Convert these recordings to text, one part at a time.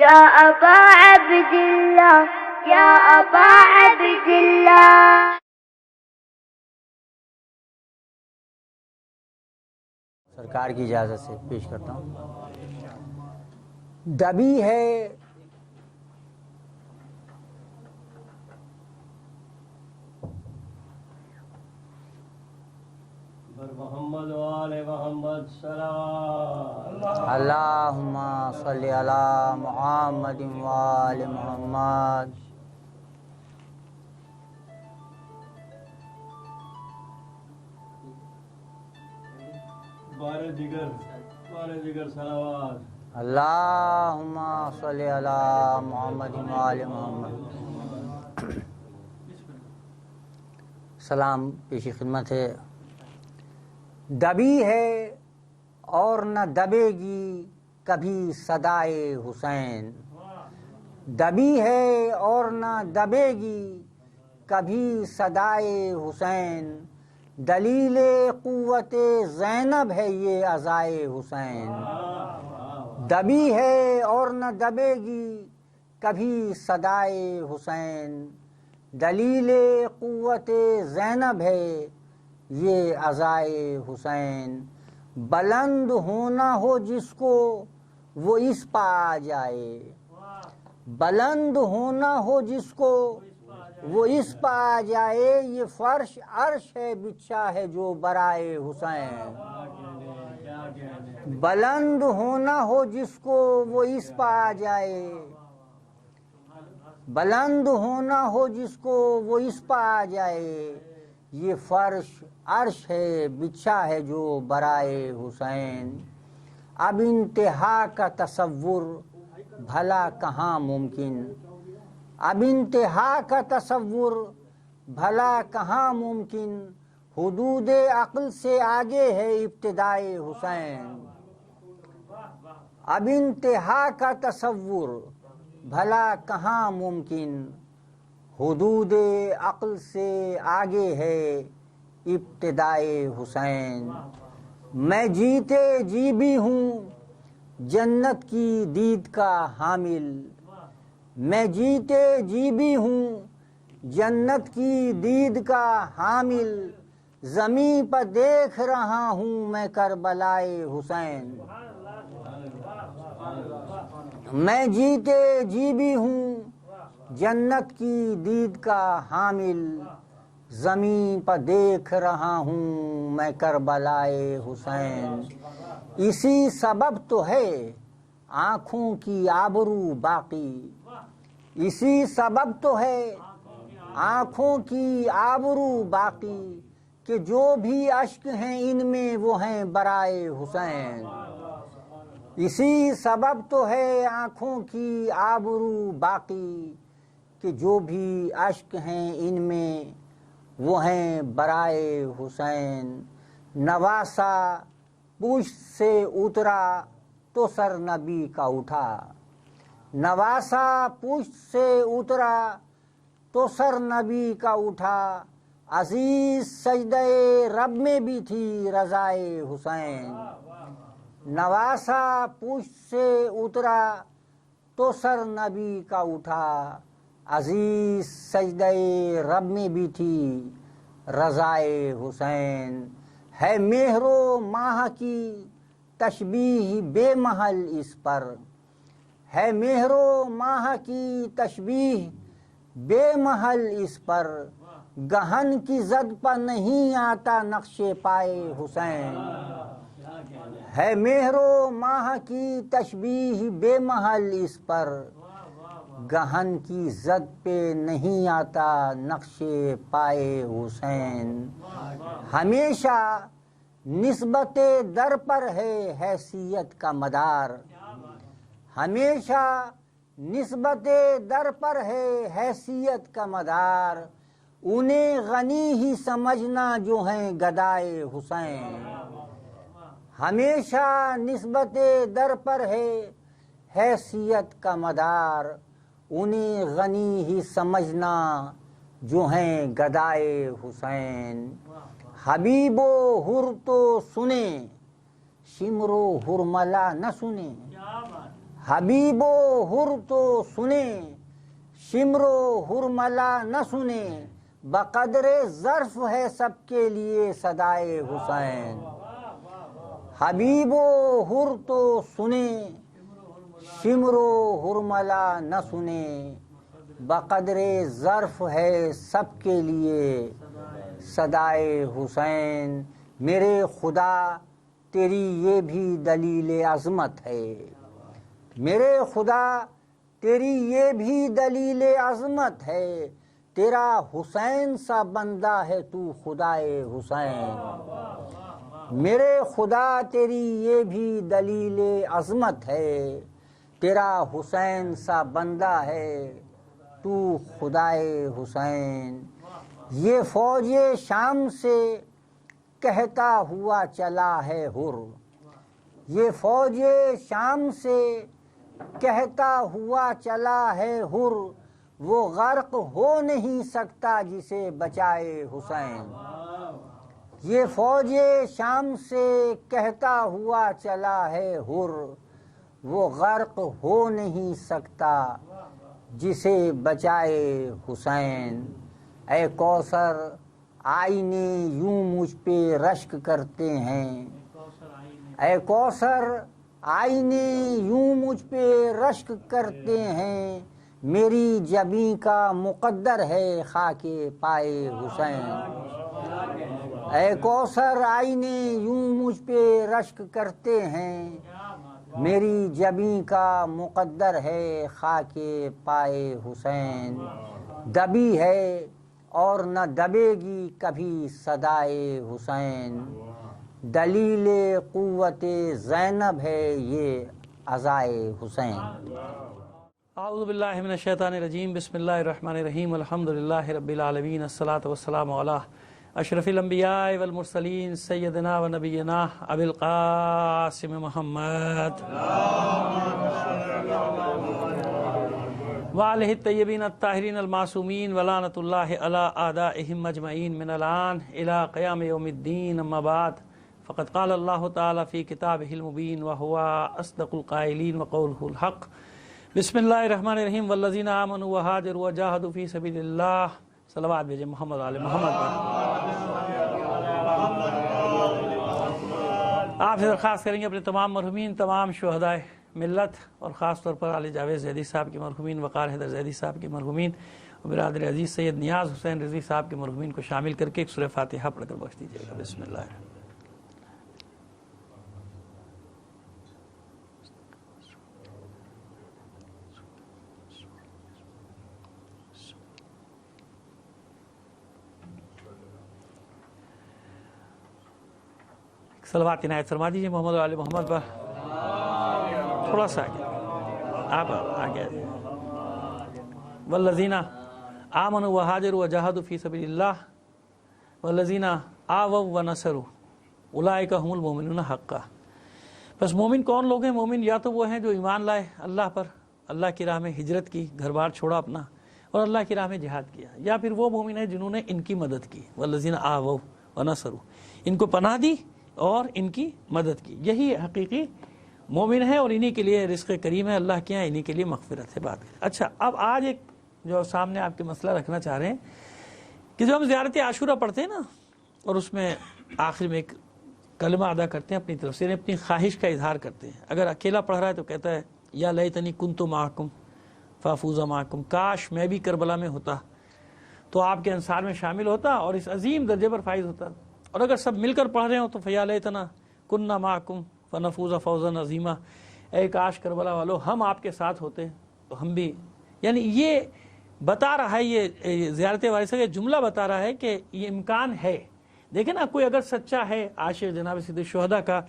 يا أبا عبد الله يا أبا عبد الله. سرکار کی اجازت سے پیش کرتا ہوں. دبی ہے محمد وآل محمد سلام اللہم صلی علی محمد وآل محمد. بارے دیگر صلوات. اللہم صلی علی محمد وآل محمد. سلام پیشی خدمت ہے. دبی ہے اور نہ دبے گی کبھی صدائے حسین. دبی ہے اور نہ دبے گی کبھی صدائے حسین. دلیل قوت زینب ہے یہ عزائے حسین. دبی ہے اور نہ دبے گی کبھی صدائے حسین. دلیل قوت زینب ہے یہ عزائے حسین. بلند ہونا ہو جس کو وہ اس پا آ جائے. بلند ہونا ہو جس کو وہ اس پا آ جائے. یہ فرش عرش ہے بچھا ہے جو برائے حسین. بلند ہونا ہو جس کو وہ اس پا آ جائے. بلند ہونا ہو جس کو وہ اس پا آ جائے. یہ فرش عرش ہے بچھا ہے جو برائے حسین. اب انتہا کا تصور بھلا کہاں ممکن. اب انتہا کا تصور بھلا کہاں ممکن. حدود عقل سے آگے ہے ابتدائے حسین. اب انتہا کا تصور بھلا کہاں ممکن. حدود عقل سے آگے ہے ابتدائے حسین. میں جیتے جی بھی ہوں جنت کی دید کا حامل. میں جیتے جی بھی ہوں جنت کی دید کا حامل. زمیں پر دیکھ رہا ہوں میں کربلائے حسین. میں جیتے جی بھی ہوں جنت کی دید کا حامل. زمیں پر دیکھ رہا ہوں میں کربلائے حسین. اسی سبب تو ہے آنکھوں کی آبرو باقی. اسی سبب تو ہے آنکھوں کی آبرو باقی. کہ جو بھی اشک ہیں ان میں وہ ہیں برائے حسین. اسی سبب تو ہے آنکھوں کی آبرو باقی. کہ جو بھی اشک ہیں ان میں وہ ہیں برائے حسین. نواسا پشت سے اترا تو سر نبی کا اٹھا. نواسا پشت سے اترا تو سر نبی کا اٹھا. عزیز سجدہ رب میں بھی تھی رضائے حسین. نواسا پشت سے اترا تو سر نبی کا اٹھا. عزیز سجدہ رب میں بھی تھی رضائے حسین. ہے مہر و ماہ کی تشبیہ بے محل اس پر. ہے مہر و ماہ کی تشبیہ بے محل اس پر. گہن کی زد پر نہیں آتا نقش پائے حسین. ہے مہر و ماہ کی تشبیہ بے محل اس پر. گہن کی زد پہ نہیں آتا نقش پائے حسین. ہمیشہ نسبت در پر ہے حیثیت کا مدار. ہمیشہ نسبت در پر ہے حیثیت کا مدار. انہیں غنی ہی سمجھنا جو ہیں گدائے حسین. ہمیشہ نسبت در پر ہے حیثیت کا مدار. انہیں غنی ہی سمجھنا جو ہیں گدائے حسین. حبیب و حر تو سنیں شمر و حرملہ نہ سنیں. حبیب و ہر تو سنے شمر و ہرملا نہ سنے بقدر ظرف ہے سب کے لیے صدائے حسین حبیب و ہر تو سنے شمر و ہرملا نہ سنے بقدر ظرف ہے سب کے لیے صدائے حسین میرے خدا تیری یہ بھی دلیل عظمت ہے میرے خدا تیری یہ بھی دلیل عظمت ہے تیرا حسین سا بندہ ہے تو خدائے حسین میرے خدا تیری یہ بھی دلیل عظمت ہے تیرا حسین سا بندہ ہے تو خدائے حسین یہ فوج شام سے کہتا ہوا چلا ہے ہر یہ فوج شام سے کہتا ہوا چلا ہے ہر وہ غرق ہو نہیں سکتا جسے بچائے حسین یہ فوج شام سے کہتا ہوا چلا ہے ہر وہ غرق ہو نہیں سکتا جسے بچائے حسین اے کوثر آئینے یوں مجھ پہ رشک کرتے ہیں اے کوثر آئینے یوں مجھ پہ رشک کرتے ہیں میری جبیں کا مقدر ہے خاک پائے حسین اے کوثر آئینے یوں مجھ پہ رشک کرتے ہیں میری جبیں کا مقدر ہے خاک پائے حسین دبی ہے اور نہ دبے گی کبھی صدائے حسین دلیل قوت زینب ہے یہ عزائے حسین اعوذ باللہ من الشیطان الرجیم بسم اللہ الرحمن الرحیم الحمدللہ رب العالمین الصلاۃ والسلام علی اشرف الانبیاء والمرسلین سیدنا و نبینا ابی القاسم محمد وآلہ الطیبین الطاہرین المعصومین ولعنۃ اللہ علی اعدائہم اجمعین من الآن الی قیام یوم الدین اما بعد فقد قال اللہ تعالی فی کتابہ المبین وہو اصدق القائلین وقولہ الحق بسم اللہ الرحمن الرحیم والذین آمنوا وہاجروا وجاہدوا فی سبیل اللہ صلوات بھیجیں محمد علیہ محمد آپ سے درخواست کریں گے اپنے تمام مرحومین تمام شہدائے ملت اور خاص طور پر علی جاوید زیدی صاحب کے مرحومین وقار حیدر زیدی صاحب کے مرحومین اور برادر عزیز سید نیاز حسین رضوی صاحب کے مرحومین کو شامل کر کے ایک سورہ فاتحہ پڑھ کر بخش دیجیے گا بسم اللہ صلوات عنایت فرما دیجیے محمد علی محمد پر تھوڑا سا آگے آپ آگے والذین آمنوا وہاجروا وجاہدوا فی سبیل اللہ والذین آووا ونصروا اولئک هم المؤمنون حقا بس مومن کون لوگ ہیں؟ مومن یا تو وہ ہیں جو ایمان لائے اللہ پر، اللہ کی راہ میں ہجرت کی، گھر بار چھوڑا اپنا اور اللہ کی راہ میں جہاد کیا، یا پھر وہ مومن ہیں جنہوں نے ان کی مدد کی والذین آووا ونصروا، ان کو پناہ دی اور ان کی مدد کی، یہی حقیقی مومن ہے اور انہی کے لیے رزق کریم ہے اللہ کے یہاں، انہی کے لیے مغفرت ہے بات۔ اچھا اب آج ایک جو سامنے آپ کے مسئلہ رکھنا چاہ رہے ہیں کہ جو ہم زیارت عاشورہ پڑھتے ہیں نا اور اس میں آخر میں ایک کلمہ ادا کرتے ہیں اپنی طرف سے، اپنی خواہش کا اظہار کرتے ہیں، اگر اکیلا پڑھ رہا ہے تو کہتا ہے یا لیتنی کنت معکم فافوز معکم، کاش میں بھی کربلا میں ہوتا تو آپ کے انصار میں شامل ہوتا اور اس عظیم درجے پر فائز ہوتا، اور اگر سب مل کر پڑھ رہے ہوں تو فیا لیتنا کننا معکم فنفوز فوزا عظیما، اے کاش کربلا والو ہم آپ کے ساتھ ہوتے تو ہم بھی، یعنی یہ بتا رہا ہے، یہ زیارت وارثہ کا جملہ بتا رہا ہے کہ یہ امکان ہے۔ دیکھیں نا، کوئی اگر سچا ہے عاشق جناب سید الشہداء کا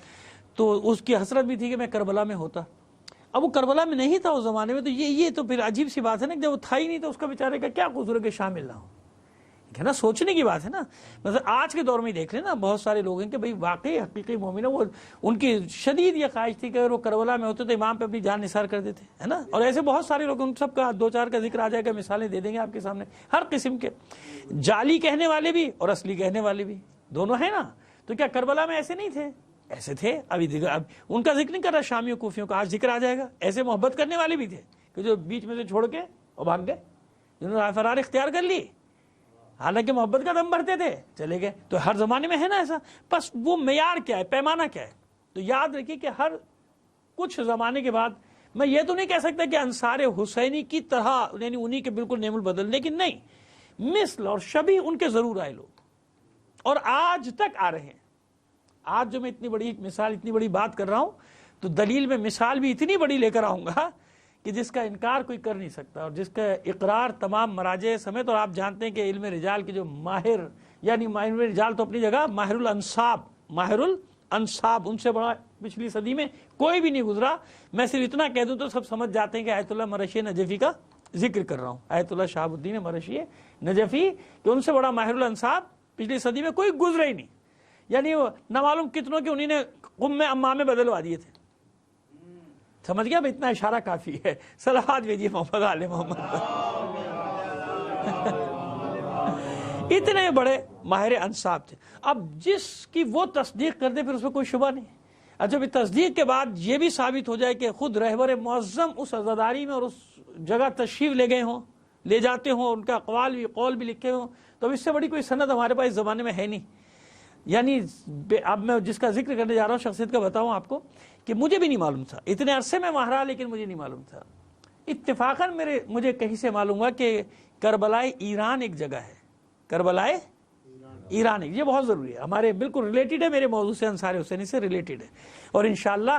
تو اس کی حسرت بھی تھی کہ میں کربلا میں ہوتا، اب وہ کربلا میں نہیں تھا اس زمانے میں، تو یہ تو پھر عجیب سی بات ہے نا، جب وہ تھا ہی نہیں تو اس کا بیچارے کا کیا قصور ہے کہ شامل نہ ہو، ہے نا، سوچنے کی بات ہے نا۔ مثلا آج کے دور میں دیکھ لیں نا، بہت سارے لوگ ہیں کہ بھئی واقعی حقیقی مومن ہے، وہ ان کی شدید یہ خواہش تھی کہ اگر وہ کربلا میں ہوتے تو امام پہ اپنی جان نثار کر دیتے، ہے نا، اور ایسے بہت سارے لوگ، ان سب کا دو چار کا ذکر آ جائے گا، مثالیں دے دیں گے آپ کے سامنے، ہر قسم کے جعلی کہنے والے بھی اور اصلی کہنے والے بھی دونوں ہیں نا۔ تو کیا کربلا میں ایسے نہیں تھے؟ ایسے تھے. اب ان کا ذکر نہیں کر رہا شامیوں کوفیوں کا, آج ذکر آ جائے گا. ایسے محبت کرنے والے بھی تھے کہ جو بیچ میں سے چھوڑ کے اور بھاگ گئے, جنہوں نے فرار اختیار کر لی, حالانکہ محبت کا دم بھرتے تھے, چلے گئے. تو ہر زمانے میں ہے نا ایسا. بس وہ معیار کیا ہے, پیمانہ کیا ہے. تو یاد رکھیے کہ ہر کچھ زمانے کے بعد میں یہ تو نہیں کہہ سکتا کہ انصار حسینی کی طرح یعنی انہی کے بالکل نیم البدل, لیکن نہیں, مثل اور شبیہ ان کے ضرور آئے لوگ, اور آج تک آ رہے ہیں. آج جو میں اتنی بڑی مثال, اتنی بڑی بات کر رہا ہوں, تو دلیل میں مثال بھی اتنی بڑی لے کر آؤں گا کہ جس کا انکار کوئی کر نہیں سکتا, اور جس کا اقرار تمام مراجع سمیت. اور آپ جانتے ہیں کہ علم رجال کے جو ماہر, یعنی ماہر رجال تو اپنی جگہ, ماہر الانصاب ان سے بڑا پچھلی صدی میں کوئی بھی نہیں گزرا. میں صرف اتنا کہہ دوں تو سب سمجھ جاتے ہیں کہ آیت اللہ مرشی نجفی کا ذکر کر رہا ہوں, آیت اللہ شہاب الدین مرشی نجفی, کہ ان سے بڑا ماہر الانصاب پچھلی صدی میں کوئی گزرا ہی نہیں. یعنی نہ معلوم کتنوں کے انہی نے قم امامے بدلوا دیے تھے. سمجھ گیا, اتنا اشارہ کافی ہے. صلوات بھیجیے محمد آل محمد. اتنے بڑے ماہر انصاب تھے. اب جس کی وہ تصدیق کر دے پھر اس میں کوئی شبہ نہیں. اچھا بھی تصدیق کے بعد یہ بھی ثابت ہو جائے کہ خود رہبر معظم اس عزاداری میں اور اس جگہ تشریف لے گئے ہوں, لے جاتے ہوں, ان کا قول بھی لکھے ہوں, تو اب اس سے بڑی کوئی سند ہمارے پاس اس زمانے میں ہے نہیں. یعنی اب میں جس کا ذکر کرنے جا رہا ہوں شخصیت کا بتاؤں آپ کو کہ مجھے بھی نہیں معلوم تھا, اتنے عرصے میں وہاں رہا لیکن مجھے نہیں معلوم تھا. اتفاقاً مجھے کہیں سے معلوم ہوا کہ کربلائے ایران ایک جگہ ہے. کربلائے ایران, یہ بہت ضروری ہے, ہمارے بالکل ریلیٹڈ ہے, میرے موضوع سے, انصار حسینی سے ریلیٹڈ ہے. اور انشاءاللہ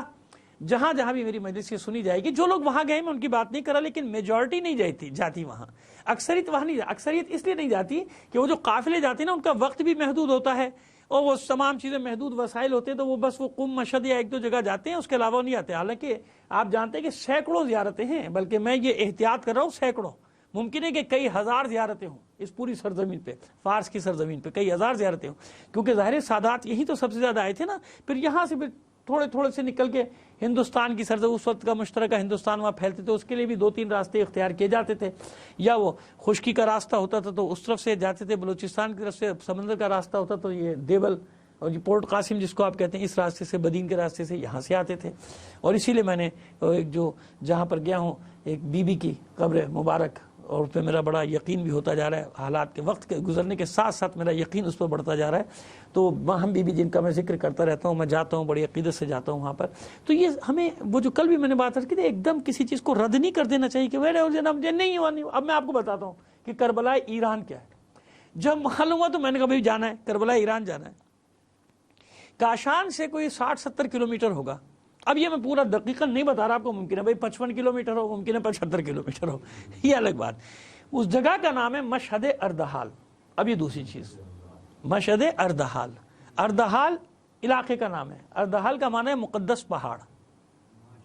جہاں جہاں بھی میری مجلس یہ سنی جائے گی, جو لوگ وہاں گئے میں ان کی بات نہیں کر رہا, لیکن میجورٹی نہیں جاتی وہاں, اکثریت وہاں نہیں, اکثریت اس لیے نہیں جاتی کہ وہ جو قافلے جاتے ہیں نا ان کا وقت بھی محدود ہوتا ہے, اور وہ تمام چیزیں محدود وسائل ہوتے ہیں, تو وہ بس وہ قم مشہد یا ایک دو جگہ جاتے ہیں, اس کے علاوہ نہیں آتے. حالانکہ آپ جانتے ہیں کہ سینکڑوں زیارتیں ہیں, بلکہ میں یہ احتیاط کر رہا ہوں سینکڑوں, ممکن ہے کہ کئی ہزار زیارتیں ہوں اس پوری سرزمین پہ, فارس کی سرزمین پہ کئی ہزار زیارتیں ہوں, کیونکہ ظاہر سادات یہی تو سب سے زیادہ آئے تھے نا. پھر یہاں سے تھوڑے سے نکل کے ہندوستان کی سرزمین, اس وقت کا مشترکہ ہندوستان وہاں پھیلتے تھے, اس کے لیے بھی 2-3 راستے اختیار کیے جاتے تھے. یا وہ خشکی کا راستہ ہوتا تھا تو اس طرف سے جاتے تھے, بلوچستان کی طرف سے سمندر کا راستہ ہوتا تو یہ دیبل اور یہ پورٹ قاسم جس کو آپ کہتے ہیں, اس راستے سے, بدین کے راستے سے یہاں سے آتے تھے. اور اسی لیے میں نے ایک جو جہاں پر گیا ہوں, ایک بی بی کی قبر مبارک, اور اس پہ میرا بڑا یقین بھی ہوتا جا رہا ہے, حالات کے وقت کے گزرنے کے ساتھ ساتھ میرا یقین اس پر بڑھتا جا رہا ہے. تو ہم بی بی جن کا میں ذکر کرتا رہتا ہوں, میں جاتا ہوں, بڑی عقیدت سے جاتا ہوں وہاں پر. تو یہ ہمیں وہ جو کل بھی میں نے بات کی تھی, ایک دم کسی چیز کو رد نہیں کر دینا چاہیے کہ نہیں ہوا نہیں. اب میں آپ کو بتاتا ہوں کہ کربلا ایران کیا ہے. جب معلوم ہوا تو میں نے کبھی جانا ہے, کربلا ایران جانا ہے. کاشان سے کوئی 60-70 کلومیٹر ہوگا. اب یہ میں پورا دقیقاً نہیں بتا رہا آپ کو, ممکن ہے بھائی 55 کلومیٹر ہو, ممکن ہے 75 کلومیٹر ہو, یہ الگ بات. اس جگہ کا نام ہے مشہد اردحال. اب یہ دوسری چیز, مشہد اردحال, اردحال علاقے کا نام ہے. اردحال کا معنی ہے مقدس پہاڑ.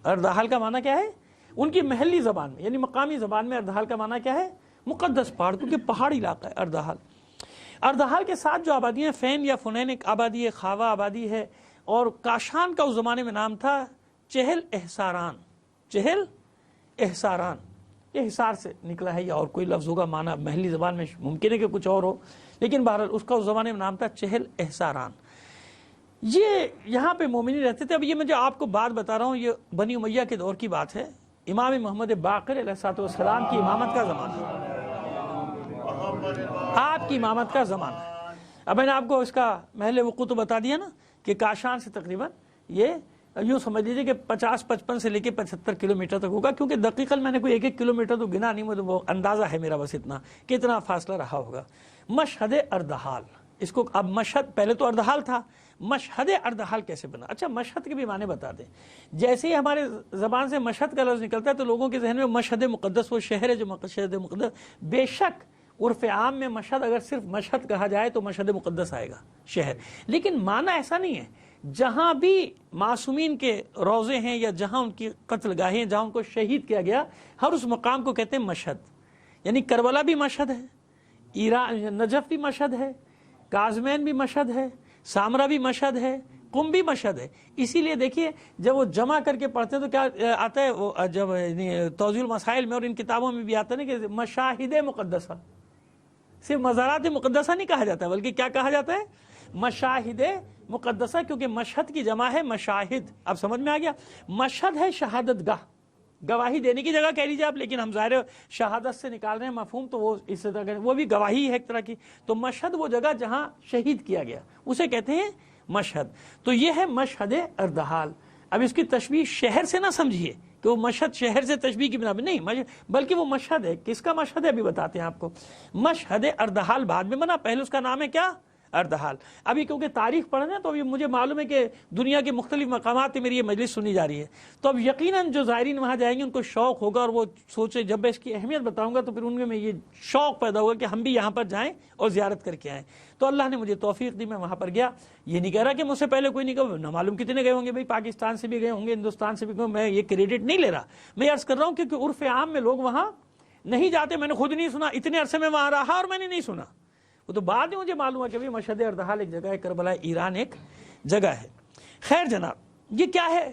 اردحال کا معنی کیا ہے ان کی محلی زبان میں, یعنی مقامی زبان میں اردحال کا معنی کیا ہے, مقدس پہاڑ, کیونکہ پہاڑی علاقہ ہے اردحال. اردحال کے ساتھ جو آبادیاں, فین یا فنین ایک آبادی ہے, خاوہ آبادی ہے, اور کاشان کا اس زمانے میں نام تھا چہل احساران. چہل احساران, یہ حصار سے نکلا ہے, یا اور کوئی لفظ ہوگا, معنی محلی زبان میں ممکن ہے کہ کچھ اور ہو, لیکن بہرحال اس کا اس زمانے میں نام تھا چہل احساران. یہ یہاں پہ مومنی رہتے تھے. اب یہ میں جو آپ کو بات بتا رہا ہوں یہ بنی امیہ کے دور کی بات ہے, امام محمد باقر علیہ السلام کی امامت کا زمانہ, آپ کی امامت کا زمانہ. اب میں نے آپ کو اس کا محل وقوع تو بتا دیا نا کہ کاشان سے تقریباً یہ یوں سمجھ لیجیے کہ 50-55 سے لے کے 75 کلومیٹر تک ہوگا, کیونکہ دقیقاً میں نے کوئی 1-1 کلومیٹر تو گنا نہیں, مجھے وہ اندازہ ہے میرا بس اتنا کتنا فاصلہ رہا ہوگا. مشہد اردحال, اس کو اب مشہد, پہلے تو اردحال تھا, مشہد اردحال کیسے بنا؟ اچھا مشہد کے بھی معنی بتا دیں. جیسے ہی ہمارے زبان سے مشہد کا لفظ نکلتا ہے تو لوگوں کے ذہن میں مشہد مقدس وہ شہر ہے جو مشہد مقدس. بے شک عرف عام میں مشہد اگر صرف مشہد کہا جائے تو مشہد مقدس آئے گا, شہر, لیکن معنی ایسا نہیں ہے. جہاں بھی معصومین کے روضے ہیں یا جہاں ان کی قتل گاہیں, جہاں ان کو شہید کیا گیا, ہر اس مقام کو کہتے ہیں مشہد. یعنی کربلا بھی مشہد ہے, ایران نجف بھی مشہد ہے, کاظمین بھی مشہد ہے, سامرا بھی مشہد ہے, قم بھی مشہد ہے. اسی لیے دیکھیے جب وہ جمع کر کے پڑھتے ہیں تو کیا آتا ہے, وہ جب توضیح المسائل میں اور ان کتابوں میں بھی آتا ہے نا کہ مشاہد مقدسہ, صرف مزارات مقدسہ نہیں کہا جاتا بلکہ کیا کہا جاتا ہے, مشاہد مقدسہ، کیونکہ مشہد کی جمع ہے مشاہد. اب سمجھ میں آ گیا؟ مشہد ہے شہادت گاہ، گواہی دینے کی جگہ کہہ لیجیے آپ، لیکن ہم ظاہر شہادت سے نکال رہے ہیں مفہوم، تو وہ اس طرح وہ بھی گواہی ہے ایک طرح کی. تو مشہد وہ جگہ جہاں شہید کیا گیا اسے کہتے ہیں مشہد. تو یہ ہے مشہد اردحال. اب اس کی تشبیہ شہر سے نہ سمجھیے کہ وہ مشہد شہر سے تشبیہ کی بنا پہ نہیں، بلکہ وہ مشہد ہے. کس کا مشہد ہے ابھی بتاتے ہیں آپ کو. مشہد اردحال بعد میں بنا، پہلے اس کا نام ہے کیا؟ اردحال. ابھی کیونکہ تاریخ پڑھنا ہے تو ابھی مجھے معلوم ہے کہ دنیا کے مختلف مقامات پہ میری یہ مجلس سنی جا رہی ہے، تو اب یقیناً جو زائرین وہاں جائیں گے ان کو شوق ہوگا اور وہ سوچے جب میں اس کی اہمیت بتاؤں گا تو پھر ان میں یہ شوق پیدا ہوگا کہ ہم بھی یہاں پر جائیں اور زیارت کر کے آئیں. تو اللہ نے مجھے توفیق دی، میں وہاں پر گیا. یہ نہیں کہہ رہا کہ مجھ سے پہلے کوئی نہیں گیا، نہ معلوم کتنے گئے ہوں گے، بھائی پاکستان سے بھی گئے ہوں گے، ہندوستان سے بھی گئے. میں یہ کریڈٹ نہیں لے رہا، میں عرض کر رہا ہوں کیونکہ عرف عام میں لوگ وہاں نہیں جاتے. میں نے خود نہیں سنا، اتنے عرصے میں وہاں رہا اور میں نے نہیں سنا. وہ تو بعد میں مجھے معلوم ہے کہ بھی مشہد اردحال ایک جگہ ہے، کربلا ایران ایک جگہ ہے. خیر جناب، یہ کیا ہے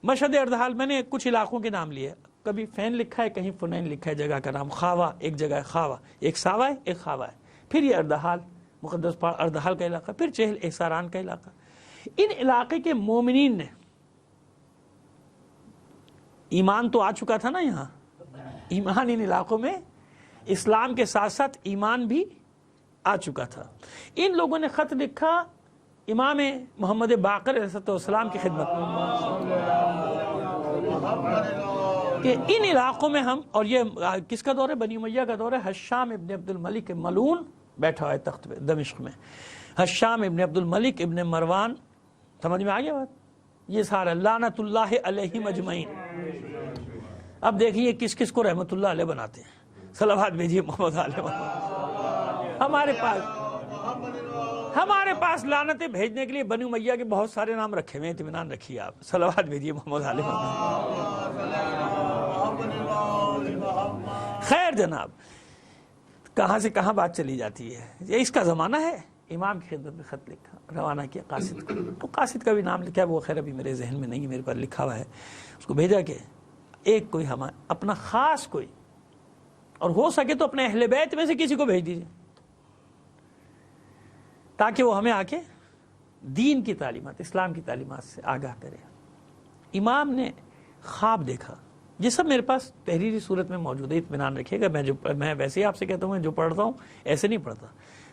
مشہد اردحال؟ میں نے کچھ علاقوں کے نام لیے، کبھی فین لکھا ہے، کہیں فنین لکھا ہے جگہ کا نام. خاوا ایک جگہ ہے، خاوا ایک ساوا ہے، ایک خاوا ہے. پھر یہ اردحال مقدس اردحال کا علاقہ، پھر چہل احساران کا علاقہ. ان علاقے کے مومنین نے ایمان تو آ چکا تھا نا، یہاں ایمان ان علاقوں میں اسلام کے ساتھ ساتھ ایمان بھی آ چکا تھا. ان لوگوں نے خط لکھا امام محمد باقر علیہ السلام کی خدمت میں کہ ان علاقوں میں ہم، اور یہ کس کا دور ہے؟ بنی امیہ کا دور ہے. حشام ابن عبد الملک ملعون بیٹھا ہوا ہے تخت پہ دمشق میں. حشام ابن عبد الملک ابن مروان، سمجھ میں آ گیا بات؟ یہ سارا لعنت اللہ علیہم اجمعین. اب دیکھیے کس کس کو رحمت اللہ علیہ بناتے ہیں. صلوات بھیجیے محمد علیہ محمد. ہمارے پاس لعنتیں بھیجنے کے لیے بنی امیہ کے بہت سارے نام رکھے ہوئے ہیں، اطمینان رکھیے آپ. صلوات بھیجیے محمد علیہ محمد. خیر جناب، کہاں سے کہاں بات چلی جاتی ہے. یہ اس کا زمانہ ہے. امام کی خدمت میں خط لکھا، روانہ کیا قاصد کو. تو قاصد کا بھی نام لکھا ہے، وہ خیر ابھی میرے ذہن میں نہیں ہے، میرے پر لکھا ہوا ہے. اس کو بھیجا کہ ایک کوئی اپنا خاص کوئی، اور ہو سکے تو اپنے اہل بیت میں سے کسی کو بھیج دیجیے تاکہ وہ ہمیں آ کے دین کی تعلیمات، اسلام کی تعلیمات سے آگاہ کرے. امام نے خواب دیکھا، یہ سب میرے پاس تحریری صورت میں موجود ہے، اطمینان رکھیے گا. میں ویسے ہی آپ سے کہتا ہوں، میں جو پڑھتا ہوں ایسے نہیں پڑھتا،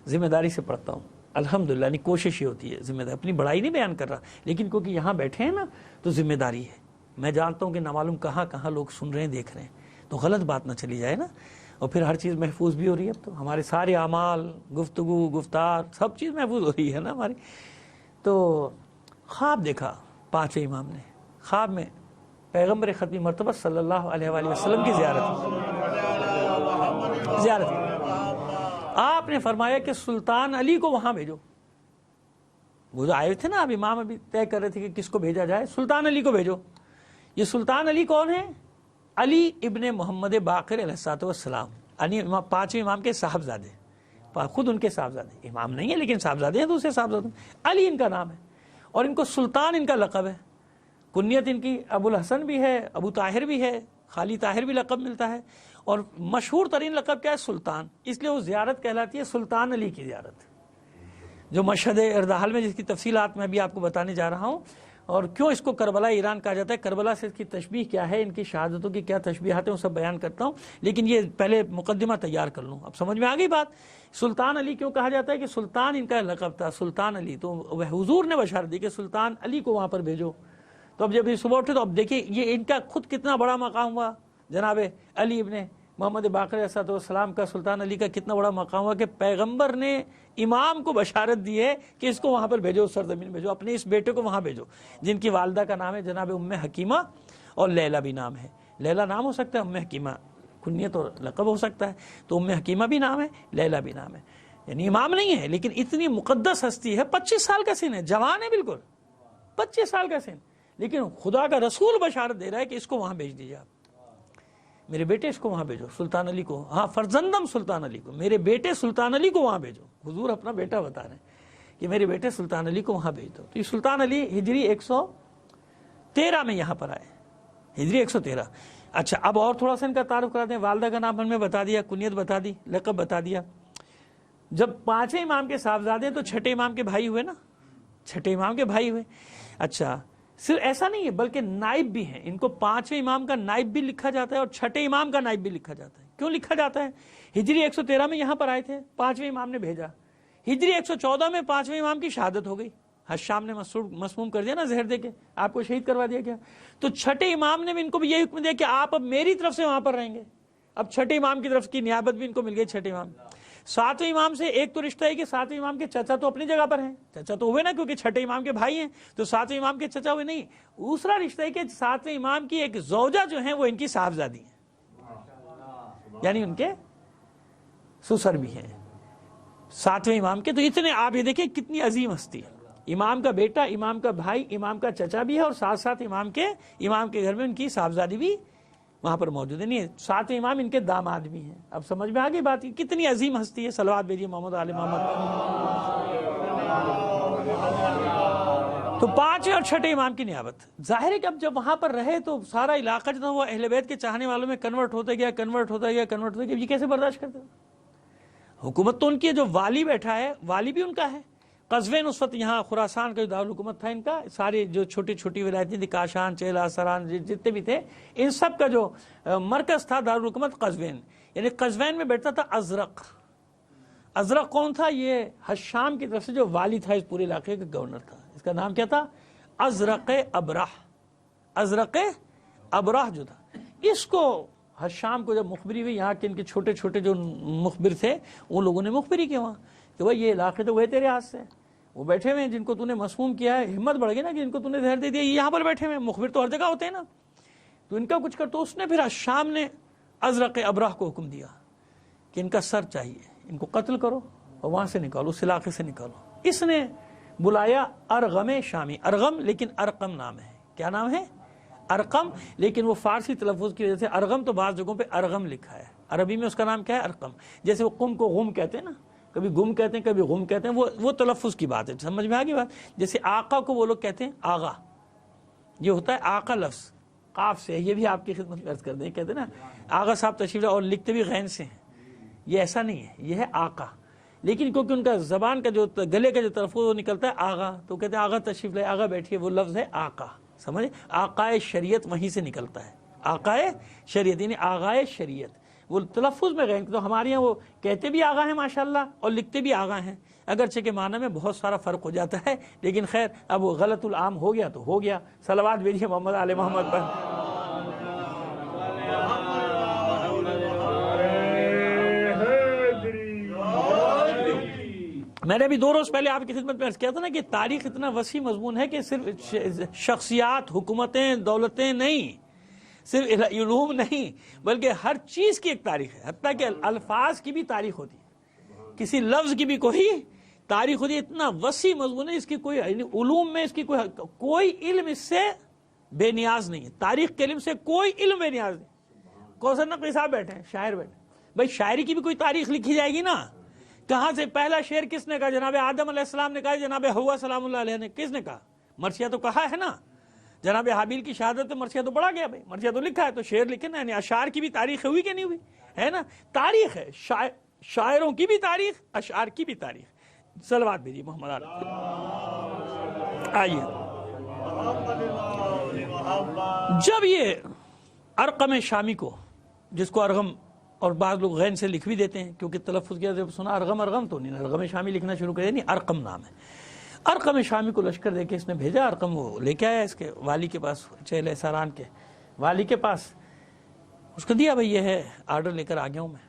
ذمہ داری سے پڑھتا ہوں. الحمدللہ نہیں، کوشش یہ ہوتی ہے ذمہ داری، اپنی بڑائی نہیں بیان کر رہا، لیکن کیونکہ یہاں بیٹھے ہیں نا تو ذمہ داری ہے. میں جانتا ہوں کہ نہ معلوم کہاں کہاں لوگ سن رہے ہیں، دیکھ رہے ہیں، تو غلط بات نہ چلی جائے نا. اور پھر ہر چیز محفوظ بھی ہو رہی ہے. اب تو ہمارے سارے اعمال، گفتگو، گفتار، سب چیز محفوظ ہو رہی ہے نا ہماری. تو خواب دیکھا پانچویں امام نے. خواب میں پیغمبر ختمی مرتبہ صلی اللہ علیہ وآلہ وسلم کی زیارت. آپ نے فرمایا کہ سلطان علی کو وہاں بھیجو. وہ جو آئے تھے نا، اب امام ابھی طے کر رہے تھے کہ کس کو بھیجا جائے. سلطان علی کو بھیجو. یہ سلطان علی کون ہے؟ علی ابن محمد باقر علیہ السلام. یعنی پانچویں امام کے صاحبزادے، خود ان کے صاحبزادے، امام نہیں ہے لیکن صاحبزادے ہیں، دوسرے صاحبزادے. علی ان کا نام ہے، اور ان کو سلطان ان کا لقب ہے. کنیت ان کی ابو الحسن بھی ہے، ابو طاہر بھی ہے، خالی طاہر بھی لقب ملتا ہے. اور مشہور ترین لقب کیا ہے؟ سلطان. اس لیے وہ زیارت کہلاتی ہے سلطان علی کی زیارت، جو مشہد اردحال میں جس کی تفصیلات میں بھی آپ کو بتانے جا رہا ہوں. اور کیوں اس کو کربلا ایران کہا جاتا ہے، کربلا سے اس کی تشبیہ کیا ہے، ان کی شہادتوں کی کیا تشبیہات ہیں، وہ سب بیان کرتا ہوں. لیکن یہ پہلے مقدمہ تیار کر لوں. اب سمجھ میں آ گئی بات. سلطان علی کیوں کہا جاتا ہے؟ کہ سلطان ان کا لقب تھا، سلطان علی. تو حضور نے بشارت دی کہ سلطان علی کو وہاں پر بھیجو. تو اب جب یہ صبح اٹھے تو اب دیکھیے یہ ان کا خود کتنا بڑا مقام ہوا. جناب علی ابن محمد باقر علیہ السلام کا، سلطان علی کا کتنا بڑا مقام ہوا کہ پیغمبر نے امام کو بشارت دی ہے کہ اس کو وہاں پر بھیجو، سرزمین بھیجو، اپنے اس بیٹے کو وہاں بھیجو، جن کی والدہ کا نام ہے جناب ام حکیمہ، اور لیلا بھی نام ہے. لیلا نام ہو سکتا ہے، ام حکیمہ کنیت اور لقب ہو سکتا ہے. تو ام حکیمہ بھی نام ہے، لیلا بھی نام ہے. یعنی امام نہیں ہے لیکن اتنی مقدس ہستی ہے. 25 سال کا سن ہے، جوان ہے بالکل، 25 سال کا سن، لیکن خدا کا رسول بشارت دے رہا ہے کہ اس کو وہاں بھیج دیجیے. آپ میرے بیٹے اس کو وہاں بھیجو، سلطان علی کو. ہاں، فرزندم سلطان علی کو، میرے بیٹے سلطان علی کو وہاں بھیجو. حضور اپنا بیٹا بتا رہے ہیں کہ میرے بیٹے سلطان علی کو وہاں بھیج دو. تو یہ سلطان علی ہجری 113 میں یہاں پر آئے، ہجری 113. اچھا، اب اور تھوڑا سا ان کا تعارف کرا دیں. والدہ کا نام ہم نے بتا دیا، کنیت بتا دی، لقب بتا دیا. جب پانچویں امام کے صاحبزادے تو چھٹے امام کے بھائی ہوئے نا، چھٹے امام کے بھائی ہوئے. اچھا صرف ایسا نہیں ہے بلکہ نائب بھی ہیں. ان کو 5ویں امام کا نائب بھی لکھا جاتا ہے اور چھٹے امام کا نائب بھی لکھا جاتا ہے. کیوں لکھا جاتا ہے؟ ہجری 113 میں یہاں پر آئے تھے, 5ویں امام نے بھیجا. ہجری 114 میں 5ویں امام کی شہادت ہو گئی, حشام نے مسموم کر دیا نا, زہر دے کے آپ کو شہید کروا دیا گیا. تو چھٹے امام نے بھی ان کو بھی یہ حکم دیا کہ آپ اب میری طرف سے وہاں پر رہیں گے. اب چھٹے امام کی طرف کی نیابت بھی ان کو مل گئی. چھٹے امام 7ویں امام سے ایک تو رشتہ ہے کہ 7ویں امام کے چچا تو اپنی جگہ پر ہیں, چچا تو ہوئے نا کیونکہ چھٹے امام کے بھائی ہیں, تو 7ویں امام کے چچا ہوئے نہیں. دوسرا رشتہ ہے کہ 7ویں امام کی ایک زوجہ جو ہیں وہ ان کی صاحبزادی ہیں, یعنی ان کے سسر بھی ہیں 7ویں امام کے. تو اتنے آپ یہ دیکھیں کتنی عظیم ہستی ہے. امام کا بیٹا, امام کا بھائی, امام کا چچا بھی ہے اور ساتھ ساتھ امام کے گھر میں ان کی صاحبزادی بھی وہاں پر موجود ہے. نہیں 7ویں امام ان کے داماد بھی ہیں. اب سمجھ میں آ گئی بات, کتنی عظیم ہستی ہے. صلوات بھیجیے محمد آل محمد. تو 5ویں اور چھٹے امام کی نیابت ظاہر ہے کہ اب جب وہاں پر رہے تو سارا علاقہ جو تھا وہ اہل بیت کے چاہنے والوں میں کنورٹ ہوتا گیا. یہ کیسے برداشت کرتے؟ حکومت تو ان کی ہے, جو والی بیٹھا ہے والی بھی ان کا ہے. قزوین اس وقت یہاں خراسان کا جو دارالحکومت تھا ان کا, سارے جو چھوٹی چھوٹی ولایتیں تھیں, کاشان, چیلا, سران, جتنے بھی تھے, ان سب کا جو مرکز تھا دارالحکومت قزوین. یعنی قزوین میں بیٹھتا تھا ازرق. ازرق کون تھا؟ یہ حشام کی طرف سے جو والی تھا اس پورے علاقے کا گورنر تھا. اس کا نام کیا تھا؟ ازرق ابراہ. ازرق ابراہ جو تھا, اس کو حشام کو جب مخبری ہوئی, یہاں کے ان کے چھوٹے چھوٹے جو مخبر تھے ان لوگوں نے مخبری کی وہاں کہ بھائی یہ علاقے تو وہ تیرے ہاتھ سے, وہ بیٹھے ہوئے ہیں جن کو تو نے مسموم کیا ہے, ہمت بڑھ گئی نا کہ جن کو تو نے زہر دے دیا, یہ یہاں پر بیٹھے ہوئے ہیں. مخبر تو ہر جگہ ہوتے ہیں نا, تو ان کا کچھ کر. تو اس نے پھر حشام نے ازرق ابراہ کو حکم دیا کہ ان کا سر چاہیے, ان کو قتل کرو اور وہاں سے نکالو, اس علاقے سے نکالو. اس نے بلایا ارغم شامی. ارغم لیکن ارقم نام ہے. کیا نام ہے؟ ارقم. لیکن وہ فارسی تلفظ کی وجہ سے ارغم تو بعض جگہوں پہ ارغم لکھا ہے, عربی میں اس کا نام کیا ہے؟ ارقم. جیسے وہ قم کو غم کہتے ہیں نا, کبھی گم کہتے ہیں کبھی غم کہتے ہیں, وہ تلفظ کی بات ہے. سمجھ میں آ گئی بات؟ جیسے آقا کو وہ لوگ کہتے ہیں آغا, یہ ہوتا ہے آقا لفظ قاف سے. یہ بھی آپ کی خدمت میں عرض کر دیں, کہتے ہیں نا آغا صاحب تشریف لائے, اور لکھتے بھی غین سے ہیں. یہ ایسا نہیں ہے, یہ ہے آقا. لیکن کیونکہ ان کا زبان کا جو گلے کا جو تلفظ وہ نکلتا ہے آغا, تو کہتے ہیں آغا تشریف لائے, آغا بیٹھیے, وہ لفظ ہے آقا. سمجھے؟ آقائے شریعت وہیں سے نکلتا ہے. آقائے شریعت یعنی آغائے شریعت, وہ تلفظ میں غین. تو ہمارے یہاں وہ کہتے بھی آغا ہیں ماشاءاللہ اور لکھتے بھی آغا ہیں, اگرچہ کہ معنی میں بہت سارا فرق ہو جاتا ہے, لیکن خیر اب وہ غلط العام ہو گیا تو ہو گیا. صلوات بھیجیے محمد آل محمد پر. میں نے ابھی 2 روز پہلے آپ کی خدمت میں عرض کیا تھا نا کہ تاریخ اتنا وسیع مضمون ہے کہ صرف شخصیات, حکومتیں, دولتیں نہیں, صرف علوم نہیں, بلکہ ہر چیز کی ایک تاریخ ہے. حتیٰ کہ الفاظ کی بھی تاریخ ہوتی ہے, کسی لفظ کی بھی کوئی تاریخ ہوتی ہے. اتنا وسیع مضمون ہے, اس کی کوئی علوم میں اس کی کوئی علم اس سے بے نیاز نہیں ہے. تاریخ کے علم سے کوئی علم بے نیاز نہیں. کوثر نقوی صاحب بیٹھے ہیں, شاعر بیٹھے, بھائی شاعری کی بھی کوئی تاریخ لکھی جائے گی نا. کہاں سے پہلا شعر کس نے کہا؟ جناب آدم علیہ السلام نے کہا, جناب حوا سلام اللہ علیہ نے کس نے کہا؟ مرثیہ تو کہا ہے نا. جناب حابیل کی شہادت مرثیہ تو پڑھا گیا, بھائی مرثیہ تو لکھا ہے, تو شعر لکھے نا. یعنی اشعار کی بھی تاریخ ہوئی کہ نہیں ہوئی ہے نا؟ تاریخ ہے, شاعروں کی بھی تاریخ, اشعار کی بھی تاریخ. صلوات بھیجیے محمد علی. آئیے, جب یہ ارقم شامی کو, جس کو ارغم اور بعض لوگ غین سے لکھ بھی دیتے ہیں کیونکہ تلفظ کیا, جب سنا ارغم تو نہیں, ارغم شامی لکھنا شروع کر دیا, نہیں ارقم نام ہے. ارقم شامی کو لشکر دے کے اس نے بھیجا. ارقم وہ لے کے آیا اس کے والی کے پاس, چیلے ساران کے والی کے پاس. اس کو دیا, بھائی یہ ہے آرڈر لے کر آ گیا ہوں میں.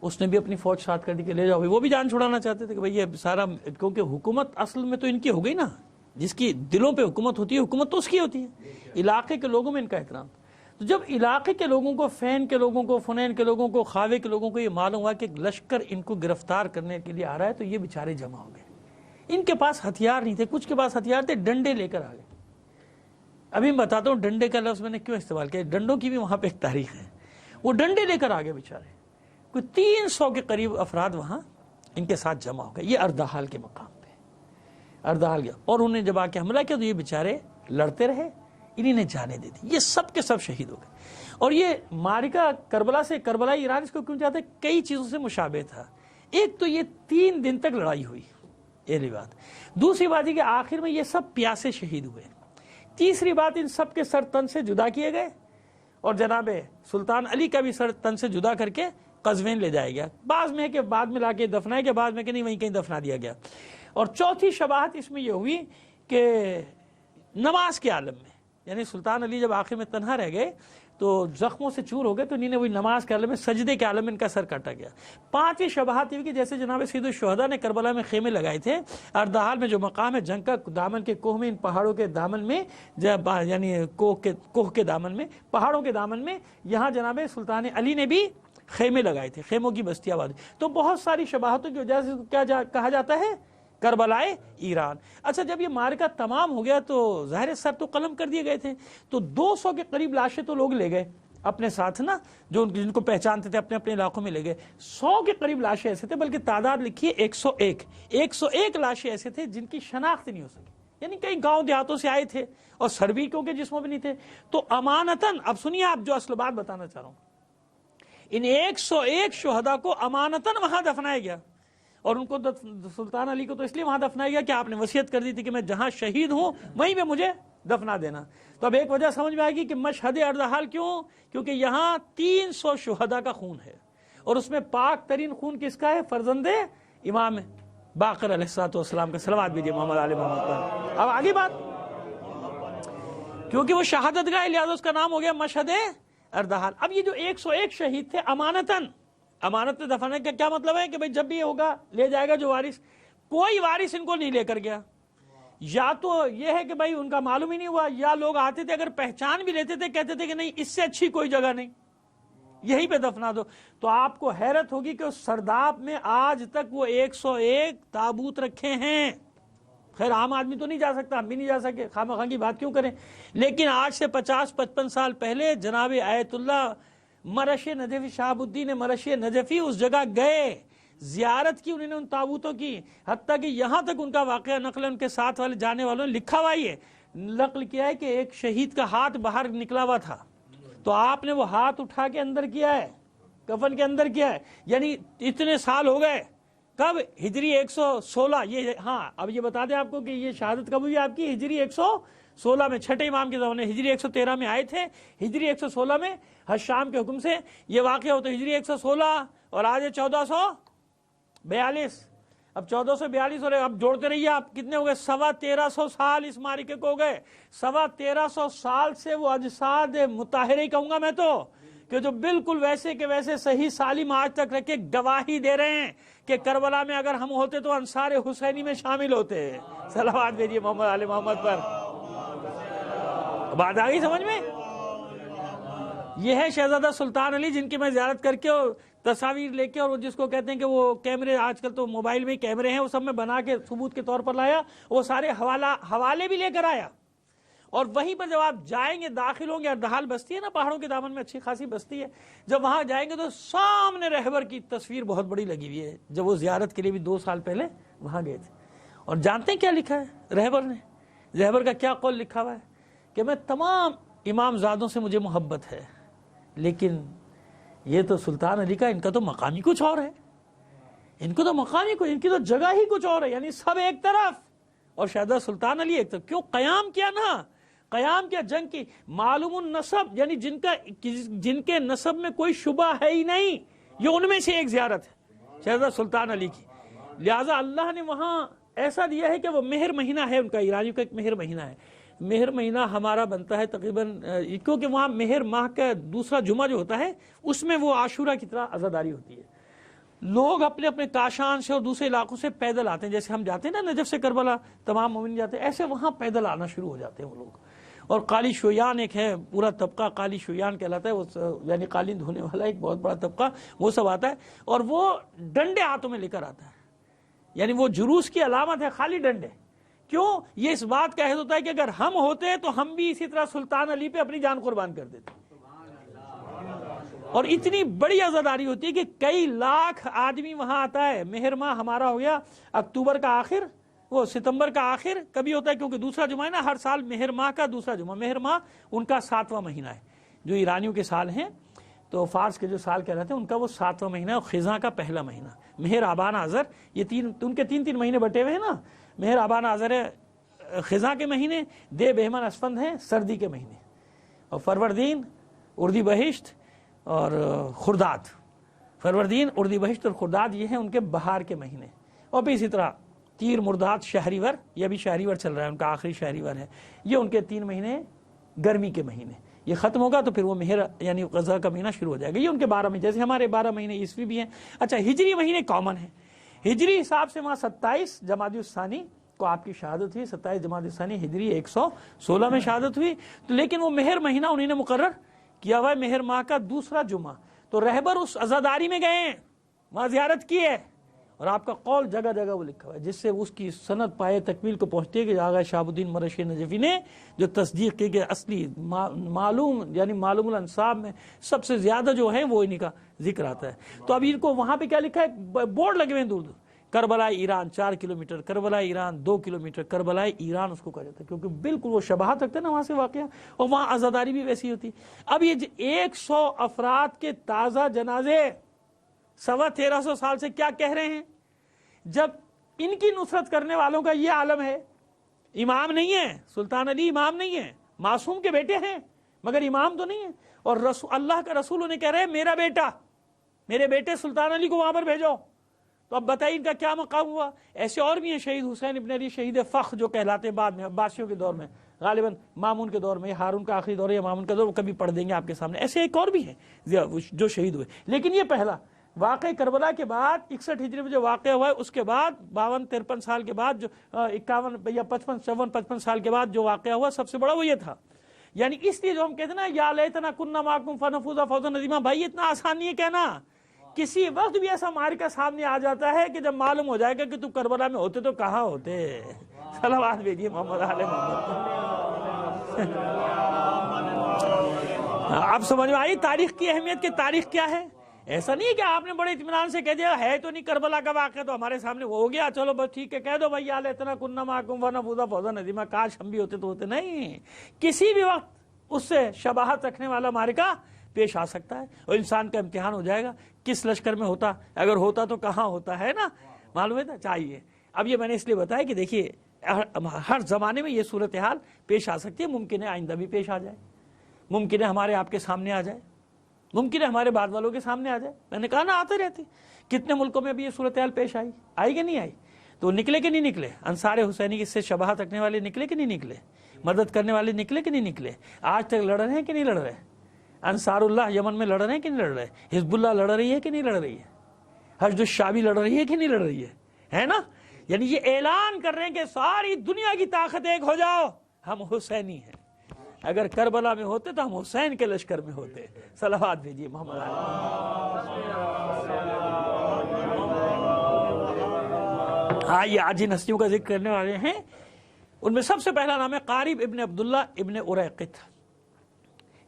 اس نے بھی اپنی فوج ساتھ کر دی کہ لے جاؤ. وہ بھی جان چھڑانا چاہتے تھے کہ بھائی یہ سارا, کیونکہ حکومت اصل میں تو ان کی ہو گئی نا, جس کی دلوں پہ حکومت ہوتی ہے حکومت تو اس کی ہوتی ہے. علاقے کے لوگوں میں ان کا احترام. تو جب علاقے کے لوگوں کو, فین کے لوگوں کو, فنین کے لوگوں کو, خاوے کے لوگوں کو یہ معلوم ہوا کہ لشکر ان کو گرفتار کرنے کے لیے آ رہا ہے, تو یہ بیچارے جمع ہو گئے. ان کے پاس ہتھیار نہیں تھے, کچھ کے پاس ہتھیار تھے, ڈنڈے لے کر آ گئے. ابھی میں بتاتا ہوں ڈنڈے کا لفظ میں نے کیوں استعمال کیا. ڈنڈوں کی بھی وہاں پہ ایک تاریخ ہے. وہ ڈنڈے لے کر آ گئے بیچارے. کوئی 300 کے قریب افراد وہاں ان کے ساتھ جمع ہو گئے. یہ اردحال کے مقام پہ, اردحال گیا, اور انہیں جب آ کے حملہ کیا تو یہ بیچارے لڑتے رہے, انہیں نے جانے دے دی. یہ سب کے سب شہید ہو گئے. اور یہ مارکہ کربلا سے, کربلائی ایران اس کو کیوں چاہتے ہیں, کئی چیزوں سے مشابہ تھا. ایک تو یہ 3 دن تک لڑائی ہوئی, یہ بات. دوسری بات یہ کہ آخر میں یہ سب پیاسے شہید ہوئے. تیسری بات ان سب کے سر تن سے جدا کیے گئے اور جناب سلطان علی کا بھی سر تن سے جدا کر کے قزوین لے جایا گیا. بعض میں ہے کہ بعد میں لا کے دفنایا گیا, بعض میں کہ نہیں وہیں کہیں دفنا دیا گیا. اور چوتھی شباہت اس میں یہ ہوئی کہ نماز کے عالم میں, یعنی سلطان علی جب آخر میں تنہا رہ گئے تو زخموں سے چور ہو گئے, تو انہیں وہی نماز کے عالم میں, سجدے کے عالم میں ان کا سر کاٹا گیا. پانچویں شباہت یہ کہ جیسے جناب سید الشہداء نے کربلا میں خیمے لگائے تھے, اردحال میں جو مقام ہے جنگ کا دامن کے کوہ میں, ان پہاڑوں کے دامن میں, یعنی کوہ کے دامن میں, پہاڑوں کے دامن میں, یہاں جناب سلطان علی نے بھی خیمے لگائے تھے, خیموں کی بستی آباد. تو بہت ساری شباہتوں کی وجہ سے کیا کہا جاتا ہے کربلائے ایران. اچھا جب یہ مارکہ تمام ہو گیا تو ظاہر سر تو قلم کر دیے گئے تھے, تو 200 کے قریب لاشیں تو لوگ لے گئے اپنے ساتھ نا, جو جن کو پہچانتے تھے اپنے اپنے علاقوں میں لے گئے. 100 کے قریب لاشیں ایسے تھے, بلکہ تعداد لکھی ہے 101 لاشیں ایسے تھے جن کی شناخت نہیں ہو سکی, یعنی کئی گاؤں دیہاتوں سے آئے تھے اور سر بھی کیونکہ جسموں میں نہیں تھے. تو امانتاً, اب سنیے آپ جو اصل بات بتانا چاہ رہا ہوں, ان 101 شہداء کو امانتاً وہاں دفنایا گیا. اور ان کو سلطان علی کو تو اس لیے وہاں دفنایا گیا کہ آپ نے وصیت کر دی تھی کہ میں جہاں شہید ہوں وہیں پہ مجھے دفنا دینا. تو اب ایک وجہ سمجھ میں آئے گی کہ مشہد اردحال کیوں, کیونکہ یہاں 300 شہداء کا خون ہے, اور اس میں پاک ترین خون کس کا ہے, فرزند امام باقر علیہ السلام کا. صلوات بھیجیے محمد علی محمد پر. اب آگے بات, کیونکہ وہ شہادت گاہ لہذا اس کا نام ہو گیا مشہد اردحال. اب یہ جو 101 شہید تھے امانتاً, امانت دفنانے کا کیا مطلب ہے کہ بھئی جب بھی یہ ہوگا لے جائے گا جو وارث, کوئی وارث ان کو نہیں لے کر گیا. یا تو یہ ہے کہ بھئی ان کا معلوم ہی نہیں ہوا, یا لوگ آتے تھے اگر پہچان بھی لیتے تھے کہتے تھے کہ نہیں اس سے اچھی کوئی جگہ نہیں, یہیں پہ دفنا دو. تو آپ کو حیرت ہوگی کہ اس سرداب میں آج تک وہ 101 تابوت رکھے ہیں. خیر عام آدمی تو نہیں جا سکتا, ہم بھی نہیں جا سکے, خواہ کی بات کیوں کریں. لیکن آج سے 50-55 سال پہلے جناب آیت اللہ مرش نجفی, شہاب الدین مرش نجفی اس جگہ گئے, زیارت کی انہوں نے ان تابوتوں کی, حتیٰ کہ یہاں تک ان کا واقعہ نقل ان کے ساتھ والے جانے والوں نے لکھا ہوا ہے, نقل کیا ہے کہ ایک شہید کا ہاتھ باہر نکلا ہوا تھا, تو آپ نے وہ ہاتھ اٹھا کے اندر کیا ہے, کفن کے اندر کیا ہے. یعنی اتنے سال ہو گئے, کب ہجری 116, یہ ہاں اب یہ بتا دیں آپ کو کہ یہ شہادت کب ہوئی آپ کی, ہجری 116 میں, چھٹے امام کے زمانے. ہجری 113 میں آئے تھے, ہجری 116 میں حشام کے حکم سے یہ واقعہ ہوتا ہے. ہجری 116 اور آج 1442. اب 1442 اور اب جوڑتے رہیے آپ, کتنے ہو گئے, 1350 سال اس معرکے کو ہو گئے. 1350 سال سے وہ اجساد مطہرے کہوں گا میں تو, کہ جو بالکل ویسے کے ویسے صحیح سالم آج تک رکھ کے گواہی دے رہے ہیں کہ کربلا میں اگر ہم ہوتے تو انصار حسینی میں شامل ہوتے. صلوات بھیجیے محمد علی محمد پر. بات آ گئی سمجھ میں. یہ ہے شہزادہ سلطان علی جن کی میں زیارت کر کے اور تصاویر لے کے, اور جس کو کہتے ہیں کہ وہ کیمرے, آج کل تو موبائل میں ہی کیمرے ہیں, وہ سب میں بنا کے ثبوت کے طور پر لایا, وہ سارے حوالے بھی لے کر آیا. اور وہیں پر جب آپ جائیں گے, داخل ہوں گے, اردحال بستی ہے نا پہاڑوں کے دامن میں, اچھی خاصی بستی ہے, جب وہاں جائیں گے تو سامنے رہبر کی تصویر بہت بڑی لگی ہوئی ہے, جب وہ زیارت کے لیے بھی 2 سال پہلے وہاں گئے تھے. اور جانتے ہیں کیا لکھا ہے رہبر نے, رہبر کا کیا قول لکھا ہوا ہے کہ میں تمام امام زادوں سے مجھے محبت ہے, لیکن یہ تو سلطان علی کا, ان کا تو مقامی کچھ اور ہے, ان کو تو مقامی کچھ, ان کی تو جگہ ہی کچھ اور ہے. یعنی سب ایک طرف اور شہزادہ سلطان علی ایک طرف. کیوں قیام کیا نا, قیام کیا جنگ کی, معلوم النسب, یعنی جن کے نسب میں کوئی شبہ ہے ہی نہیں, یہ ان میں سے ایک زیارت ہے شہزادہ سلطان علی کی. لہٰذا اللہ نے وہاں ایسا دیا ہے کہ وہ مہر مہینہ ہے ان کا, ایرانیوں کا ایک مہر مہینہ ہے. مہر مہینہ ہمارا بنتا ہے تقریباً, کیونکہ وہاں مہر ماہ کا دوسرا جمعہ جو ہوتا ہے اس میں وہ عاشورہ کی طرح عزاداری ہوتی ہے. لوگ اپنے اپنے کاشان سے اور دوسرے علاقوں سے پیدل آتے ہیں, جیسے ہم جاتے ہیں نا نجف سے کربلا, تمام مومن جاتے ہیں, ایسے وہاں پیدل آنا شروع ہو جاتے ہیں وہ لوگ. اور قالی شویان ایک ہے پورا طبقہ, قالی شویان کہلاتا ہے وہ, یعنی قالین دھونے والا ایک بہت بڑا طبقہ, وہ سب آتا ہے, اور وہ ڈنڈے ہاتھوں میں لے کر آتا ہے. یعنی وہ جلوس کی علامت ہے خالی ڈنڈے. کیوں, یہ اس بات کا حیث ہوتا ہے کہ اگر ہم ہوتے تو ہم بھی اسی طرح سلطان علی پہ اپنی جان قربان کر دیتے. اور اتنی بڑی عزاداری ہوتی ہے کہ کئی لاکھ آدمی وہاں آتا ہے. مہر ماہ ہمارا ہو گیا اکتوبر کا آخر, وہ ستمبر کا آخر کبھی ہوتا ہے, کیونکہ دوسرا جمعہ ہے نا ہر سال, مہر ماہ کا دوسرا جمعہ. مہر ماہ ان کا 7واں مہینہ ہے جو ایرانیوں کے سال ہیں. تو فارس کے جو سال کہلاتے ہیں ان کا وہ 7واں مہینہ اور خزاں کا پہلا مہینہ. مہر آبان آذر یہ ان کے تین مہینے بٹے ہوئے ہیں نا. مہر آبان آذر ہے خزاں کے مہینے، دے بہمن اسفند ہیں سردی کے مہینے، اور فروردین اردی بہشت اور خرداد. فروردین اردی بہشت اور خرداد یہ ہیں ان کے بہار کے مہینے. اور بھی اسی طرح تیر مرداد شہریور، یہ بھی شہریور چل رہا ہے ان کا آخری شہریور ہے. یہ ان کے 3 مہینے گرمی کے مہینے. یہ ختم ہوگا تو پھر وہ مہر یعنی قضاء کا مہینہ شروع ہو جائے گا. یہ ان کے 12 مہینے، جیسے ہمارے 12 مہینے عیسوی بھی ہیں. اچھا ہجری مہینے کامن ہیں. ہجری حساب سے وہاں 27 جمادی الثانی کو آپ کی شہادت ہوئی. 27 جمادی الثانی ہجری 116 میں شہادت ہوئی. تو لیکن وہ مہر مہینہ انہوں نے مقرر کیا ہوا ہے مہر ماہ کا دوسرا جمعہ. تو رہبر اس عزاداری میں گئے ہیں، وہاں زیارت کی ہے، اور آپ کا قول جگہ جگہ وہ لکھا ہوا ہے، جس سے اس کی سند پائے تکمیل کو پہنچتی ہے کہ آغا شہاب الدین مرشد نجفی نے جو تصدیق کی کہ اصلی معلوم یعنی معلوم الانصاب میں سب سے زیادہ جو ہے وہ انہی کا ذکر آتا ہے. تو اب ان کو وہاں پہ کیا لکھا ہے، بورڈ لگے ہوئے ہیں دور دور. کربلا ایران 4 کلومیٹر، کربلا ایران 2 کلومیٹر، کربلا ایران اس کو کہا جاتا ہے کیونکہ بالکل وہ شباہت رکھتے ہیں نا وہاں سے واقعہ، اور وہاں عزاداری بھی ویسی ہوتی. اب یہ 100 افراد کے تازہ جنازے 1350 سال سے کیا کہہ رہے ہیں، جب ان کی نصرت کرنے والوں کا یہ عالم ہے. امام نہیں ہے سلطان علی، امام نہیں ہے، معصوم کے بیٹے ہیں مگر امام تو نہیں ہے. اور اللہ کا رسول انہیں کہہ رہے ہیں میرا بیٹا، میرے بیٹے سلطان علی کو وہاں پر بھیجو. تو اب بتائیے ان کا کیا مقام ہوا. ایسے اور بھی ہیں، شہید حسین ابن علی شہید فخر جو کہلاتے ہیں بعد میں عباسیوں کے دور میں، غالباً مامون کے دور میں، ہارون کا آخری دور ہے یا مامون کا دور، وہ کبھی پڑھ دیں گے آپ کے سامنے. ایسے ایک اور بھی ہیں جو شہید ہوئے. لیکن یہ پہلا واقعہ کربلا کے بعد 61 ہجری میں جو واقعہ ہوا ہے، اس کے بعد 52-53 سال کے بعد جو 51 یا 55 سال کے بعد جو واقعہ ہوا سب سے بڑا وہ یہ تھا. یعنی اس لیے جو ہم کہتے ہیں نا یا لیتنا کننا معکم فنفوز فوزا عظیما، بھائی اتنا آسان نہیں ہے کہنا. کسی وقت بھی ایسا معرکہ سامنے آ جاتا ہے کہ جب معلوم ہو جائے گا کہ تو کربلا میں ہوتے تو کہاں ہوتے. صلوات بھیجیے محمد آل محمد. اب سمجھ میں آئی تاریخ کی اہمیت کہ تاریخ کیا ہے. ایسا نہیں ہے کہ آپ نے بڑے اطمینان سے کہہ دیا ہے تو نہیں کربلا کا واقعہ تو ہمارے سامنے وہ ہو گیا، چلو بس ٹھیک ہے کہہ دو بھائی یا لیتنا کننا معکم فنفوز فوزا عظیما، کاش ہم بھی ہوتے تو ہوتے. نہیں، کسی بھی وقت اس سے شباہت رکھنے والا معرکہ پیش آ سکتا ہے اور انسان کا امتحان ہو جائے گا. کس لشکر میں ہوتا، اگر ہوتا تو کہاں ہوتا ہے نا، معلوم ہے نا. چاہیے اب یہ میں نے اس لیے بتایا کہ دیکھیے ہر زمانے میں یہ صورتحال پیش آ سکتی ہے. ممکن ہے آئندہ بھی پیش آ جائے، ممکن ہے ہمارے آپ کے سامنے آ جائے، ممکن ہے ہمارے بعد والوں کے سامنے آ جائے. میں نے کہا نا آتے رہتے. کتنے ملکوں میں بھی یہ صورتحال پیش آئی کہ نہیں آئی. تو نکلے کہ نہیں نکلے انصار حسینی کی سے شباہت رکھنے والے، نکلے کہ نہیں نکلے، مدد کرنے والے نکلے کہ نہیں نکلے. آج تک لڑ رہے ہیں کہ نہیں لڑ رہے. انصار اللہ یمن میں لڑ رہے ہیں کہ نہیں لڑ رہے. حزب اللہ لڑ رہی ہے کہ نہیں لڑ رہی ہے. حشد الشعبی لڑ رہی ہے کہ نہیں لڑ رہی ہے نا. یعنی یہ اعلان کر رہے ہیں کہ ساری دنیا کی طاقت ایک ہو جاؤ، ہم حسینی ہیں. اگر کربلا میں ہوتے تو ہم حسین کے لشکر میں ہوتے. صلوات بھیجیے محمد آئیے آج جن ہستیوں کا ذکر کرنے والے ہیں ان میں سب سے پہلا نام ہے قارب ابن عبداللہ ابن اریقط.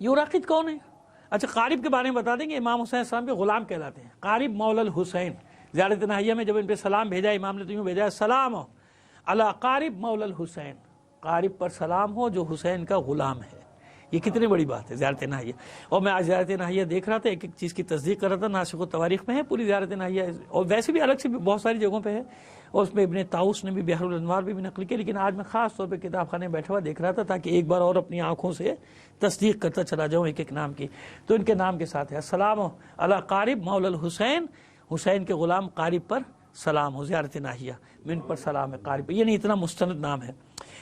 یہ اریقط کون ہے؟ اچھا قارب کے بارے میں بتا دیں گے. امام حسین السلام کے غلام کہلاتے ہیں. قارب مولا الحسین. زیارت ناہیہ میں جب ان پہ سلام بھیجا امام نے تو یوں بھیجا سلام علی قارب مولا الحسین، قارب پر سلام ہو جو حسین کا غلام ہے. یہ کتنی بڑی بات ہے زیارت ناہیہ. اور میں آج زیارت ناہیہ دیکھ رہا تھا، ایک ایک چیز کی تصدیق کر رہا تھا. ناسخ التواریخ میں ہے پوری زیارت ناہیہ، اور ویسے بھی الگ سے بھی بہت ساری جگہوں پہ ہے، اور اس میں ابن طاؤس نے بھی بحر الانوار بھی نقل کی. لیکن آج میں خاص طور پہ کتاب خانے میں بیٹھا ہوا دیکھ رہا تھا تاکہ ایک بار اور اپنی آنکھوں سے تصدیق کرتا چلا جاؤں ایک ایک نام کی. تو ان کے نام کے ساتھ ہے السلام علی قارب مولا الحسین، حسین کے غلام قارب پر سلام ہو. زیارت ناہیہ من پر سلام ہے قارب. یہ نہیں اتنا مستند نام ہے.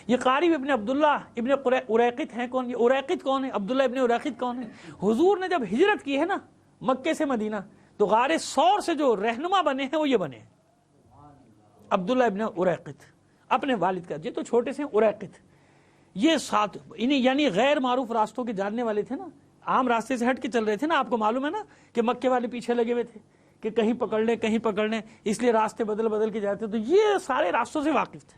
یہ قارب ابن عبداللہ ابن اریقط ہیں. کون یہ اریقط کون ہے؟ عبداللہ ابن اریقط کون ہے؟ حضور نے جب ہجرت کی ہے نا مکے سے مدینہ تو غار ثور سے جو رہنما بنے ہیں وہ یہ بنے عبداللہ ابن اریقط، اپنے والد کا. یہ تو چھوٹے سے اریقط. یہ ساتھ انہیں یعنی غیر معروف راستوں کے جاننے والے تھے نا، عام راستے سے ہٹ کے چل رہے تھے نا. آپ کو معلوم ہے نا کہ مکے والے پیچھے لگے ہوئے تھے کہ کہیں پکڑ لیں کہیں پکڑ لیں، اس لیے راستے بدل بدل کے جاتے. تو یہ سارے راستوں سے واقف تھے.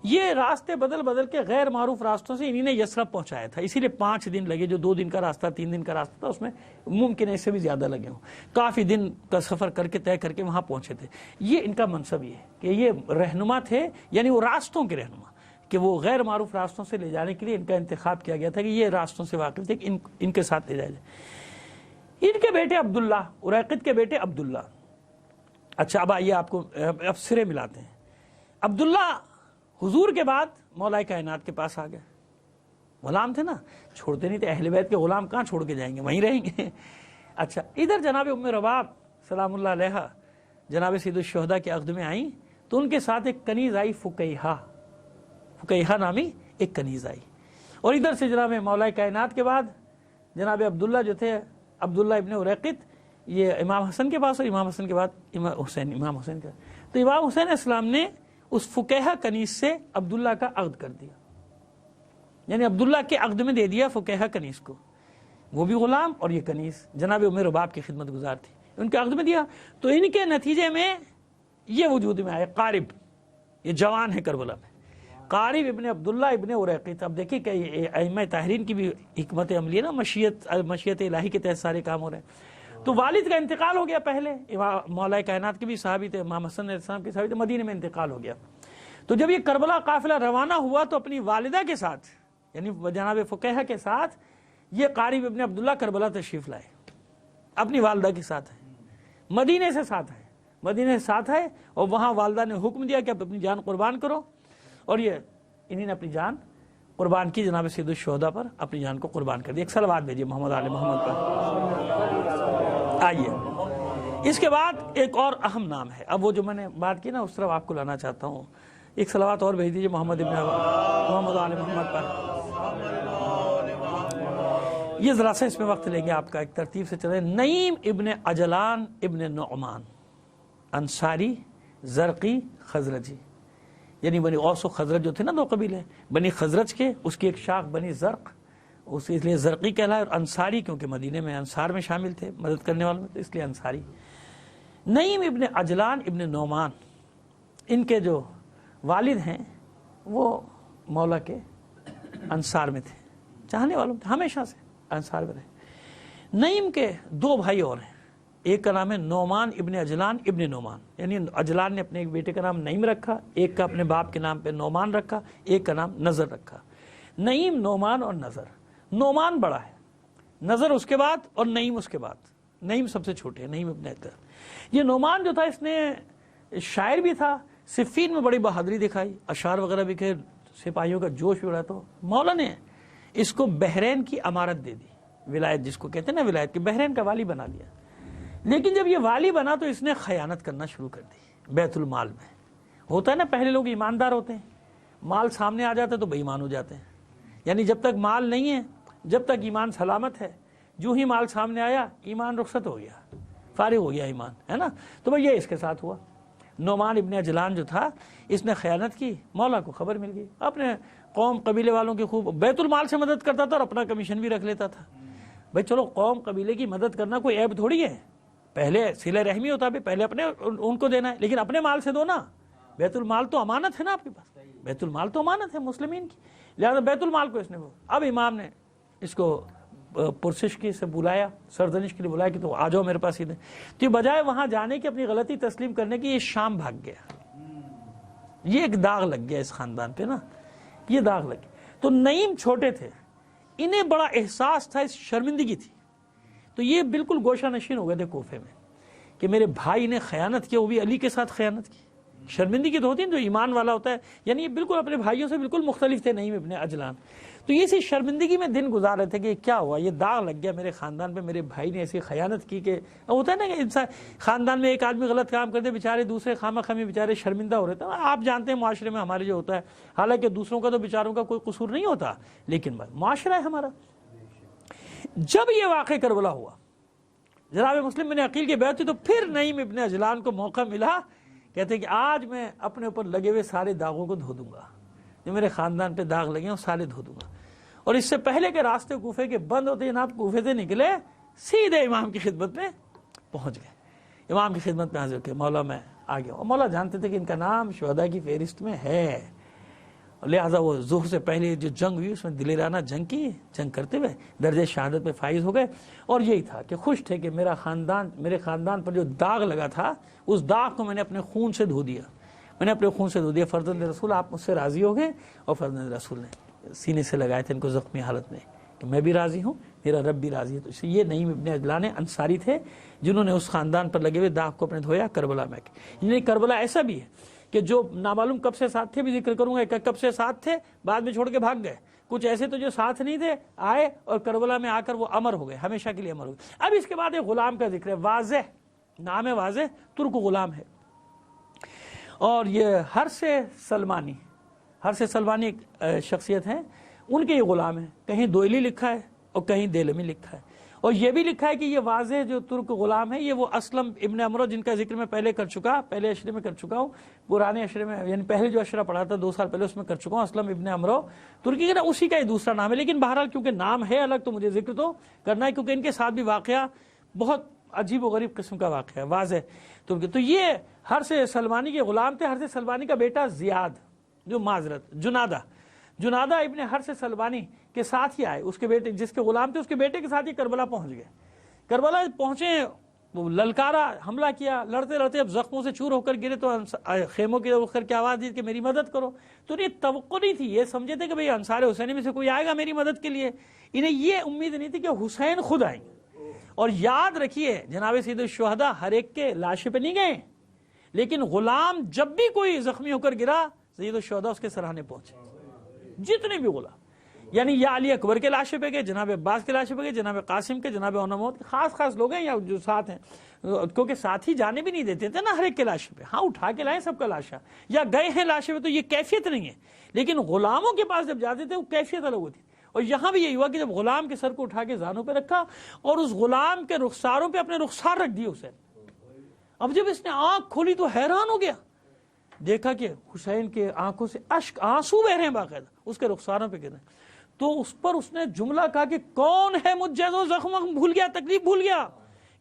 یہ راستے بدل بدل کے غیر معروف راستوں سے انہی نے یثرب پہنچایا تھا. اسی لیے 5 دن لگے. جو 2 دن کا راستہ 3 دن کا راستہ تھا اس میں ممکن ہے اس سے بھی زیادہ لگے ہوں. کافی دن کا سفر کر کے طے کر کے وہاں پہنچے تھے. یہ ان کا منصب یہ ہے کہ یہ رہنما تھے، یعنی وہ راستوں کے رہنما، کہ وہ غیر معروف راستوں سے لے جانے کے لیے ان کا انتخاب کیا گیا تھا کہ یہ راستوں سے واقف تھے کہ ان کے ساتھ لے جایا جائے. ان کے بیٹے عبداللہ، اریقط کے بیٹے عبداللہ. اچھا اب آئیے آپ کو اب سرے ملاتے ہیں. عبداللہ حضور کے بعد مولا کائنات کے پاس آ گئے. غلام تھے نا، چھوڑتے نہیں تھے. اہل بیت کے غلام کہاں چھوڑ کے جائیں گے، وہیں رہیں گے. اچھا ادھر جناب ام رباب سلام اللہ علیہ جناب سید الشہداء کے عقد میں آئیں تو ان کے ساتھ ایک کنیز آئی، فقیہہ نامی ایک کنیز آئی. اور ادھر سے جناب مولا کائنات کے بعد جناب عبداللہ جو تھے، عبداللہ ابن اریقط، یہ امام حسن کے پاس، اور امام حسن کے بعد امام حسین کا. تو امام حسین علیہ السلام نے اس فقیہہ کنیز سے عبداللہ کا عقد کر دیا، یعنی عبداللہ کے عقد میں دے دیا فقیہہ کنیز کو. وہ بھی غلام اور یہ کنیز جناب ام رباب کی خدمت گزار تھی، ان کے عقد میں دیا. تو ان کے نتیجے میں یہ وجود میں آئے قارب، یہ جوان ہے کربلا میں، قارب ابن عبداللہ ابن اریقط. اب دیکھیں کہ ائمہ طاہرین کی بھی حکمت عملی ہے نا، مشیت الہی کے تحت سارے کام ہو رہے ہیں. تو والد کا انتقال ہو گیا پہلے، مولا کائنات کے بھی صحابی تھے، امام حسن علیہ السلام کے صحابی تھے، مدینے میں انتقال ہو گیا. تو جب یہ کربلا قافلہ روانہ ہوا تو اپنی والدہ کے ساتھ، یعنی جناب فقیہہ کے ساتھ، یہ قارب ابن عبداللہ کربلا تشریف لائے، اپنی والدہ کے ساتھ ہے، مدینے سے ساتھ ہے. اور وہاں والدہ نے حکم دیا کہ اب اپنی جان قربان کرو، اور یہ انہیں نے اپنی جان قربان کی جناب سید الشہداء پر، اپنی جان کو قربان کر دیا. ایک صلوات بھیجیے محمد آل محمد پر. آئیے اس کے بعد ایک اور اہم نام ہے. اب وہ جو میں نے بات کی نا اس طرف آپ کو لانا چاہتا ہوں. ایک صلوات اور بھیج دیجیے محمد آل محمد پر. یہ ذرا سا اس میں وقت لیں گے آپ کا، ایک ترتیب سے چلیں. نعیم ابن عجلان ابن نعمان، انصاری، زرقی، خزرجی، یعنی بنی اوس و خزرج جو تھے نا دو قبیلے، بنی خزرج کے اس کی ایک شاخ بنی زرق، اس لیے زرقی کہلائے. اور انصاری کیونکہ مدینے میں انصار میں شامل تھے، مدد کرنے والوں میں، تو اس لیے انصاری. نعیم ابن عجلان ابن نعمان، ان کے جو والد ہیں وہ مولا کے انصار میں تھے، چاہنے والوں میں تھے، ہمیشہ سے انصار میں رہے. نعیم کے دو بھائی اور ہیں، ایک کا نام ہے نعمان ابن عجلان ابن نعمان، یعنی عجلان نے اپنے ایک بیٹے کا نام نعیم رکھا، ایک کا اپنے باپ کے نام پہ نعمان رکھا، ایک کا نام نظر رکھا. نعیم، نعمان اور نظر. نعمان بڑا ہے، نظر اس کے بعد، اور نعیم اس کے بعد. نعیم سب سے چھوٹے ہیں، نعیم ابن عجلان. یہ نعمان جو تھا اس نے شاعر بھی تھا، صفین میں بڑی بہادری دکھائی، اشعار وغیرہ بھی کہ سپاہیوں کا جوش بھی اڑا. تو مولا نے اس کو بحرین کی امارت دے دی، ولایت جس کو کہتے ہیں نا، ولایت کے بحرین کا والی بنا دیا. لیکن جب یہ والی بنا تو اس نے خیانت کرنا شروع کر دی بیت المال میں. ہوتا ہے نا پہلے لوگ ایماندار ہوتے ہیں، مال سامنے آ جاتا ہے تو بے ایمان ہو جاتے ہیں. یعنی جب تک مال نہیں ہے، جب تک ایمان سلامت ہے، جو ہی مال سامنے آیا ایمان رخصت ہو گیا، فارغ ہو گیا ایمان، ہے نا. تو بھئی یہ اس کے ساتھ ہوا. نعمان ابن عجلان جو تھا اس نے خیانت کی، مولا کو خبر مل گئی. اپنے قوم قبیلے والوں کی خوب بیت المال سے مدد کرتا تھا اور اپنا کمیشن بھی رکھ لیتا تھا. بھئی چلو قوم قبیلے کی مدد کرنا کوئی عیب تھوڑی ہے، پہلے صلہ رحمی ہوتا ہے، پہلے اپنے ان کو دینا ہے، لیکن اپنے مال سے دو نا. بیت المال تو امانت ہے نا آپ کے پاس، بیت المال تو امانت ہے مسلمین کی، لہذا بیت المال کو اس نے اب امام نے اس کو پرسش کی سے بلایا، سرزنش کے لیے بلایا کہ تو آ جاؤ میرے پاس. تو یہ بجائے وہاں جانے کی، اپنی غلطی تسلیم کرنے کی، یہ شام بھاگ گیا. یہ ایک داغ لگ گیا اس خاندان پہ نا، یہ داغ لگ گیا. تو نعیم چھوٹے تھے، انہیں بڑا احساس تھا، اس شرمندگی تھی. تو یہ بالکل گوشہ نشین ہو گئے تھے کوفے میں کہ میرے بھائی نے خیانت کیا، وہ بھی علی کے ساتھ خیانت کی. شرمندگی تو ہوتی ہے جو ایمان والا ہوتا ہے، یعنی یہ بالکل اپنے بھائیوں سے بالکل مختلف تھے نعیم ابن عجلان. تو یہ اسی شرمندگی میں دن گزار رہے تھے کہ کیا ہوا، یہ داغ لگ گیا میرے خاندان پہ، میرے بھائی نے ایسی خیانت کی. کہ ہوتا ہے نا کہ انسان خاندان میں ایک آدمی غلط کام کرتے بیچارے دوسرے خامہ خمی بیچارے شرمندہ ہو رہے تھے. آپ جانتے ہیں معاشرے میں ہمارے جو ہوتا ہے، حالانکہ دوسروں کا تو بیچاروں کا کوئی قصور نہیں ہوتا، لیکن معاشرہ ہے ہمارا. جب یہ واقعہ کربلا ہوا، جناب مسلم بن عقیل کی بیعت تھی، تو پھر نعیم ابن عجلان کو موقع ملا. کہتے ہیں کہ آج میں اپنے اوپر لگے ہوئے سارے داغوں کو دھو دوں گا، جو میرے خاندان پہ داغ لگے ہیں وہ سارے دھو دوں گا. اور اس سے پہلے کہ راستے کوفے کے بند ہوتے جناب کوفے سے نکلے، سیدھے امام کی خدمت میں پہنچ گئے. امام کی خدمت میں حاضر کہ مولا میں آ گیا. اور مولا جانتے تھے کہ ان کا نام شہداء کی فہرست میں ہے، لہٰذا وہ ظہر سے پہلے جو جنگ ہوئی اس میں دلیرانہ جنگ کی، جنگ کرتے ہوئے درجہ شہادت پہ فائز ہو گئے. اور یہی تھا کہ خوش تھے کہ میرے خاندان پر جو داغ لگا تھا، اس داغ کو میں نے اپنے خون سے دھو دیا، میں نے اپنے خون سے دھو دیا. فرزند رسول آپ مجھ سے راضی ہو گئے. اور فرزند رسول نے سینے سے لگائے تھے ان کو زخمی حالت میں کہ میں بھی راضی ہوں میرا رب بھی راضی ہے تو اس سے. یہ نعیم ابن عجلان انصاری تھے جنہوں نے اس خاندان پر لگے ہوئے داغ کو اپنے دھویا کربلا میں. یعنی کربلا ایسا بھی ہے کہ جو نامعلوم کب سے ساتھ تھے بھی ذکر کروں گا, کب سے ساتھ تھے بعد میں چھوڑ کے بھاگ گئے, کچھ ایسے تو جو ساتھ نہیں تھے آئے اور کربلا میں آ کر وہ امر ہو گئے, ہمیشہ کے لیے امر ہو گئے. اب اس کے بعد ایک غلام کا ذکر ہے, واضح نام ہے, واضح ترک غلام ہے, اور یہ ہرث سلمانی ایک شخصیت ہے, ان کے یہ غلام ہے. کہیں دوئلی لکھا ہے اور کہیں دیلمی لکھا ہے, اور یہ بھی لکھا ہے کہ یہ واضح جو ترک غلام ہے یہ وہ اسلم ابن عمرو جن کا ذکر میں پہلے اشرے میں کر چکا ہوں, پرانے اشرے میں یعنی پہلے جو اشرہ پڑھا تھا 2 سال پہلے اس میں کر چکا ہوں, اسلم ابن عمرو ترکی کا اسی کا ہی دوسرا نام ہے. لیکن بہرحال کیونکہ نام ہے الگ تو مجھے ذکر تو کرنا ہے, کیونکہ ان کے ساتھ بھی واقعہ بہت عجیب و غریب قسم کا واقعہ ہے. واضح ترکی تو یہ ہرث سلمانی کے غلام تھے. ہرث سلمانی کا بیٹا زیاد جو جنادہ ابن ہرث سلمانی کے ساتھ ہی آئے, اس کے بیٹے جس کے غلام تھے اس کے بیٹے کے ساتھ ہی کربلا پہنچ گئے. کربلا پہنچے, وہ للکارا, حملہ کیا, لڑتے لڑتے اب زخموں سے چور ہو کر گرے تو خیموں کی اٹھ کر کے آواز دی کہ میری مدد کرو. تو انہیں توقع نہیں تھی, یہ سمجھے تھے کہ بھئی انصار حسینی میں سے کوئی آئے گا میری مدد کے لیے, انہیں یہ امید نہیں تھی کہ حسین خود آئیں گے. اور یاد رکھیے جناب سید الشہداء ہر ایک کے لاشے پہ نہیں گئے, لیکن غلام جب بھی کوئی زخمی ہو کر گرا سید الشہداء اس کے سراہنے پہنچے, جتنے بھی غلام, یعنی یا علی اکبر کے لاشے پہ گئے, جناب عباس کے لاشے پہ گئے, جناب قاسم کے, جناب عنمود کے, خاص لوگ ہیں یا جو ساتھ ہیں, کیونکہ ساتھ ہی جانے بھی نہیں دیتے تھے نا ہر ایک کے لاشے پہ. ہاں اٹھا کے لائیں سب کا لاشا, یا گئے ہیں لاشے پہ تو یہ کیفیت نہیں ہے, لیکن غلاموں کے پاس جب جاتے تھے وہ کیفیت الگ ہوتی. اور یہاں بھی یہی ہوا کہ جب غلام کے سر کو اٹھا کے زانوں پہ رکھا اور اس غلام کے رخساروں پہ اپنے رخسار رکھ دیے حسین. اب جب اس نے آنکھ کھولی تو حیران ہو گیا, دیکھا کہ حسین کے آنکھوں سے آنسو بہ رہے ہیں باقاعدہ, اس کے رخساروں پہ گر رہے ہیں. تو اس پر اس نے جملہ کہا کہ کون ہے مجھ جیسا, زخم بھول گیا, تکلیف بھول گیا,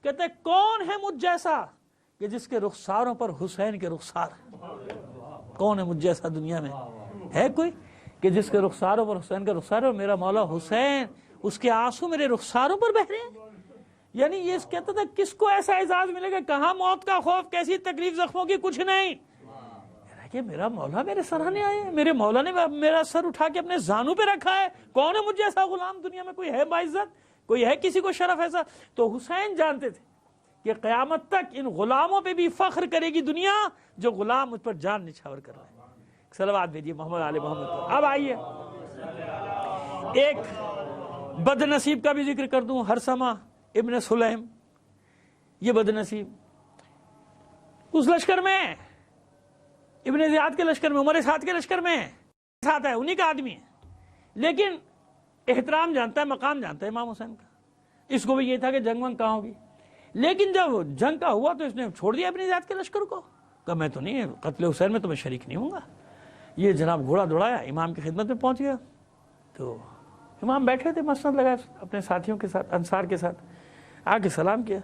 کہتے ہیں کون ہے مجھ جیسا کہ جس کے رخساروں پر حسین کے رخسار ہیں. کون ہے مجھ جیسا دنیا میں, ہے کوئی کہ جس کے رخساروں پر حسین کا رخسار ہے؟ میرا مولا حسین, اس کے آنسو میرے رخساروں پر بہ رہے ہیں. یعنی یہ کہتا تھا کس کو ایسا اعزاز ملے گا, کہاں موت کا خوف, کیسی تکلیف, زخموں کی کچھ نہیں, کہ میرا مولا میرے سراہنے آئے ہیں, میرے مولا نے میرا سر اٹھا کے اپنے زانوں پہ رکھا ہے. کون ہے مجھے ایسا غلام دنیا میں, کوئی ہے باعزت, کوئی ہے کسی کو شرف ایسا؟ تو حسین جانتے تھے کہ قیامت تک ان غلاموں پہ بھی فخر کرے گی دنیا جو غلام مجھ پر جان نچھاور کر رہے ہیں. صلوات بھیجیے محمد آل محمد پر. اب آئیے ایک بد نصیب کا بھی ذکر کر دوں, ہرثمہ ابن سلیم. یہ بد نصیب اس لشکر میں, ابن زیاد کے لشکر میں, عمر سعد کے لشکر میں ساتھ ہے, انہی کا آدمی ہے, لیکن احترام جانتا ہے, مقام جانتا ہے امام حسین کا. اس کو بھی یہ تھا کہ جنگ ونگ کہاں ہوگی, لیکن جب جنگ کا ہوا تو اس نے چھوڑ دیا ابن زیاد کے لشکر کو, کہا میں تو نہیں, قتل حسین میں تو میں شریک نہیں ہوں گا. یہ جناب گھوڑا دوڑایا, امام کی خدمت میں پہنچ گیا. تو امام بیٹھے تھے مسند لگائے اپنے ساتھیوں کے ساتھ, انصار کے ساتھ, آ کے سلام کیا,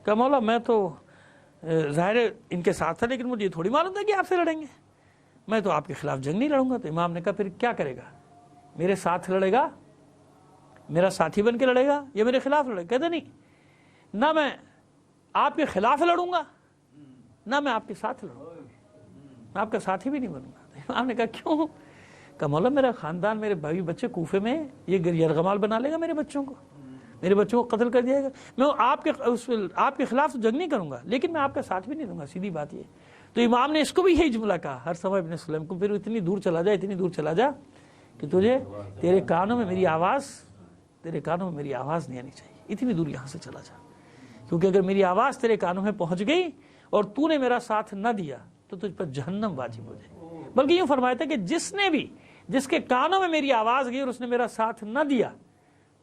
کہا مولا میں تو ظاہر ان کے ساتھ تھا لیکن مجھے یہ تھوڑی معلوم تھا کہ آپ سے لڑیں گے, میں تو آپ کے خلاف جنگ نہیں لڑوں گا. تو امام نے کہا پھر کیا کرے گا, میرے ساتھ لڑے گا, میرا ساتھی بن کے لڑے گا, یا میرے خلاف لڑے گا؟ کہتے نہیں, نہ میں آپ کے خلاف لڑوں گا نہ میں آپ کے ساتھ لڑوں گا, میں آپ کا ساتھی بھی نہیں بنوں گا. امام نے کہا کیوں؟ کہا مولا میرا خاندان, میرے بھائی بچے کوفے میں, یہ یرغمال بنا لے گا میرے بچوں کو, میرے بچوں کو قتل کر دیا گا. میں آپ کے خلاف تو جنگ نہیں کروں گا, لیکن میں آپ کا ساتھ بھی نہیں دوں گا, سیدھی بات یہ. تو امام نے اس کو بھی یہی جملہ کہا, ہرثمہ ابن سلیم کو, پھر اتنی دور چلا جا کہ تجھے تیرے کانوں میں میری آواز نہیں آنی چاہیے, اتنی دور یہاں سے چلا جا, کیونکہ اگر میری آواز تیرے کانوں میں پہنچ گئی اور تو نے میرا ساتھ نہ دیا تو تجھ پر جہنم واجب ہو جائے. بلکہ یوں فرمایا تھا کہ جس کے کانوں میں میری آواز گئی اور اس نے میرا ساتھ نہ دیا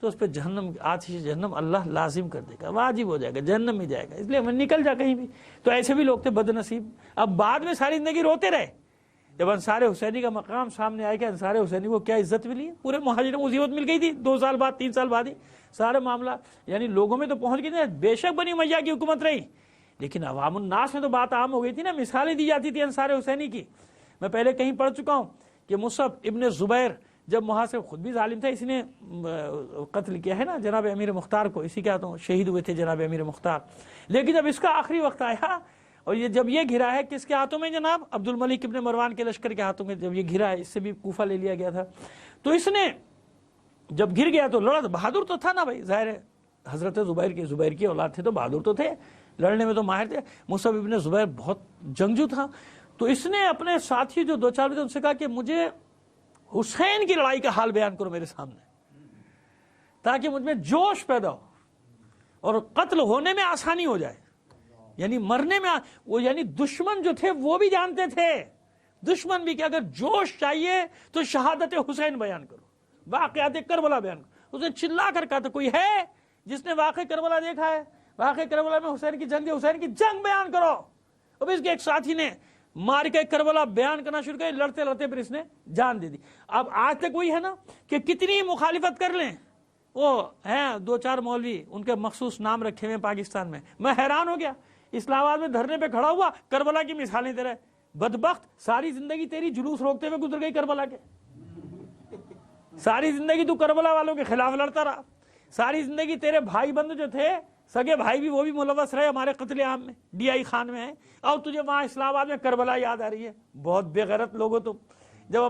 تو اس پہ جہنم, آتش جہنم اللہ لازم کر دے گا, واجب ہو جائے گا, جہنم میں جائے گا. اس لیے نکل جا کہیں بھی. تو ایسے بھی لوگ تھے بد نصیب. اب بعد میں ساری زندگی روتے رہے جب انصار حسینی کا مقام سامنے آئے کہ انصار حسینی کو کیا عزت ملی, پورے مہاجروں کو مصیبت مل گئی تھی 2 سال بعد, 3 سال بعد ہی سارے معاملہ, یعنی لوگوں میں تو پہنچ گئی تھی. بے شک بنی امیہ کی حکومت رہی, لیکن عوام الناس میں تو بات عام ہو گئی تھی نا, مثالیں دی جاتی تھی انصار حسینی کی. میں پہلے کہیں پڑھ چکا ہوں کہ مصعب ابن زبیر جب محاسب, خود بھی ظالم تھا, اس نے قتل کیا ہے نا جناب امیر مختار کو, اسی کے ہاتھوں شہید ہوئے تھے جناب امیر مختار. لیکن جب اس کا آخری وقت آیا اور جب یہ گھرا ہے کس کے ہاتھوں میں, جناب عبد الملک ابن مروان کے لشکر کے ہاتھوں میں, جب یہ گھرا ہے, اس سے بھی کوفہ لے لیا گیا تھا, تو اس نے جب گر گیا تو لڑا، بہادر تو تھا نا بھائی، ظاہر ہے حضرت زبیر کی اولاد تھے تو بہادر تو تھے، لڑنے میں تو ماہر تھے۔ مصعب ابن زبیر بہت جنگجو تھا، تو اس نے اپنے ساتھی جو دو چار تھے ان سے کہا کہ مجھے حسین کی لڑائی کا حال بیان کرو میرے سامنے، تاکہ مجھ میں جوش پیدا ہو اور قتل ہونے میں آسانی ہو جائے، یعنی مرنے میں وہ، یعنی دشمن جو تھے وہ بھی جانتے تھے، دشمن بھی کہ اگر جوش چاہیے تو شہادت حسین بیان کرو، واقعات کربلا بیان کرو۔ اس نے چلا کر کہا تھا کوئی ہے جس نے واقع کربلا دیکھا ہے؟ واقع کربلا میں حسین کی جنگ، حسین کی جنگ بیان کرو۔ اب اس کے ایک ساتھی نے مار کے کربلا بیان کرنا شروع کیا، لڑتے لڑتے پھر اس نے جان دے دی۔ اب آج تک وہی ہے نا کہ کتنی مخالفت کر لیں، وہ ہیں دو چار مولوی ان کے مخصوص نام رکھے ہوئے پاکستان میں، میں حیران ہو گیا، اسلام آباد میں دھرنے پہ کھڑا ہوا کربلا کی مثالیں دے رہا ہے۔ بدبخت، ساری زندگی تیری جلوس روکتے ہوئے گزر گئی کربلا کے، ساری زندگی تو کربلا والوں کے خلاف لڑتا رہا، ساری زندگی تیرے بھائی بند جو تھے، سگے بھائی بھی، وہ بھی ملوث رہے ہمارے قتل عام میں، ڈی آئی خان میں ہے، اور تجھے وہاں اسلام آباد میں کربلا یاد آ رہی ہے۔ بہت بے غیرت لوگ ہو تم، جب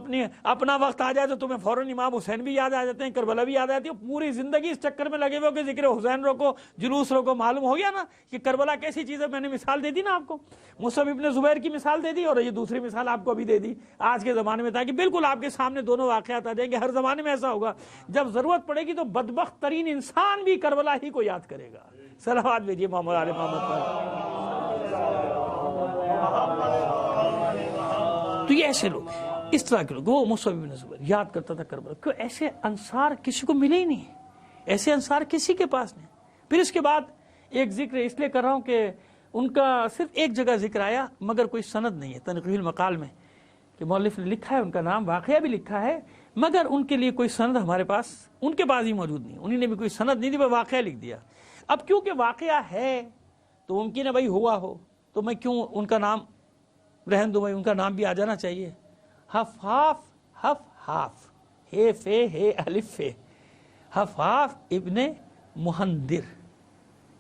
اپنا وقت آ جائے تو تمہیں فوراً امام حسین بھی یاد آ جاتے ہیں، کربلا بھی یاد آتی ہے، پوری زندگی اس چکر میں لگے ہوئے ہو کہ ذکر حسین روکو، جلوس روکو۔ معلوم ہو گیا نا کہ کربلا کیسی چیز ہے، میں نے مثال دے دی نا آپ کو، مصعب ابن زبیر کی مثال دے دی، اور یہ دوسری مثال آپ کو ابھی دے دی آج کے زمانے میں، تاکہ بالکل آپ کے سامنے دونوں واقعات آ جائیں گے۔ ہر زمانے میں ایسا ہوگا، جب ضرورت پڑے گی تو بدبخت ترین انسان بھی کربلا ہی کو یاد کرے گا۔ صلوات بھیجیے محمد آل محمد پر۔ تو یہ ایسے لوگ، اس طرح کے لوگ، وہ مصعب بن زبیر یاد کرتا تھا کربلا، کیوں ایسے انصار کسی کو ملے ہی نہیں، ایسے انصار کسی کے پاس نہیں۔ پھر اس کے بعد ایک ذکر اس لیے کر رہا ہوں کہ ان کا صرف ایک جگہ ذکر آیا مگر کوئی سند نہیں ہے، تنقیح المقال میں کہ مؤلف نے لکھا ہے ان کا نام، واقعہ بھی لکھا ہے، مگر ان کے لیے کوئی سند ہمارے پاس، ان کے پاس ہی موجود نہیں، انہوں نے بھی کوئی سند نہیں دی، وہ واقعہ لکھ دیا۔ اب کیونکہ واقعہ ہے تو ممکن ہے بھائی ہوا ہو، تو میں کیوں ان کا نام رہن دوں، بھائی ان کا نام بھی آ جانا چاہیے۔ حفاف ہے فے ہے الف فے، حفاف ابن مہندر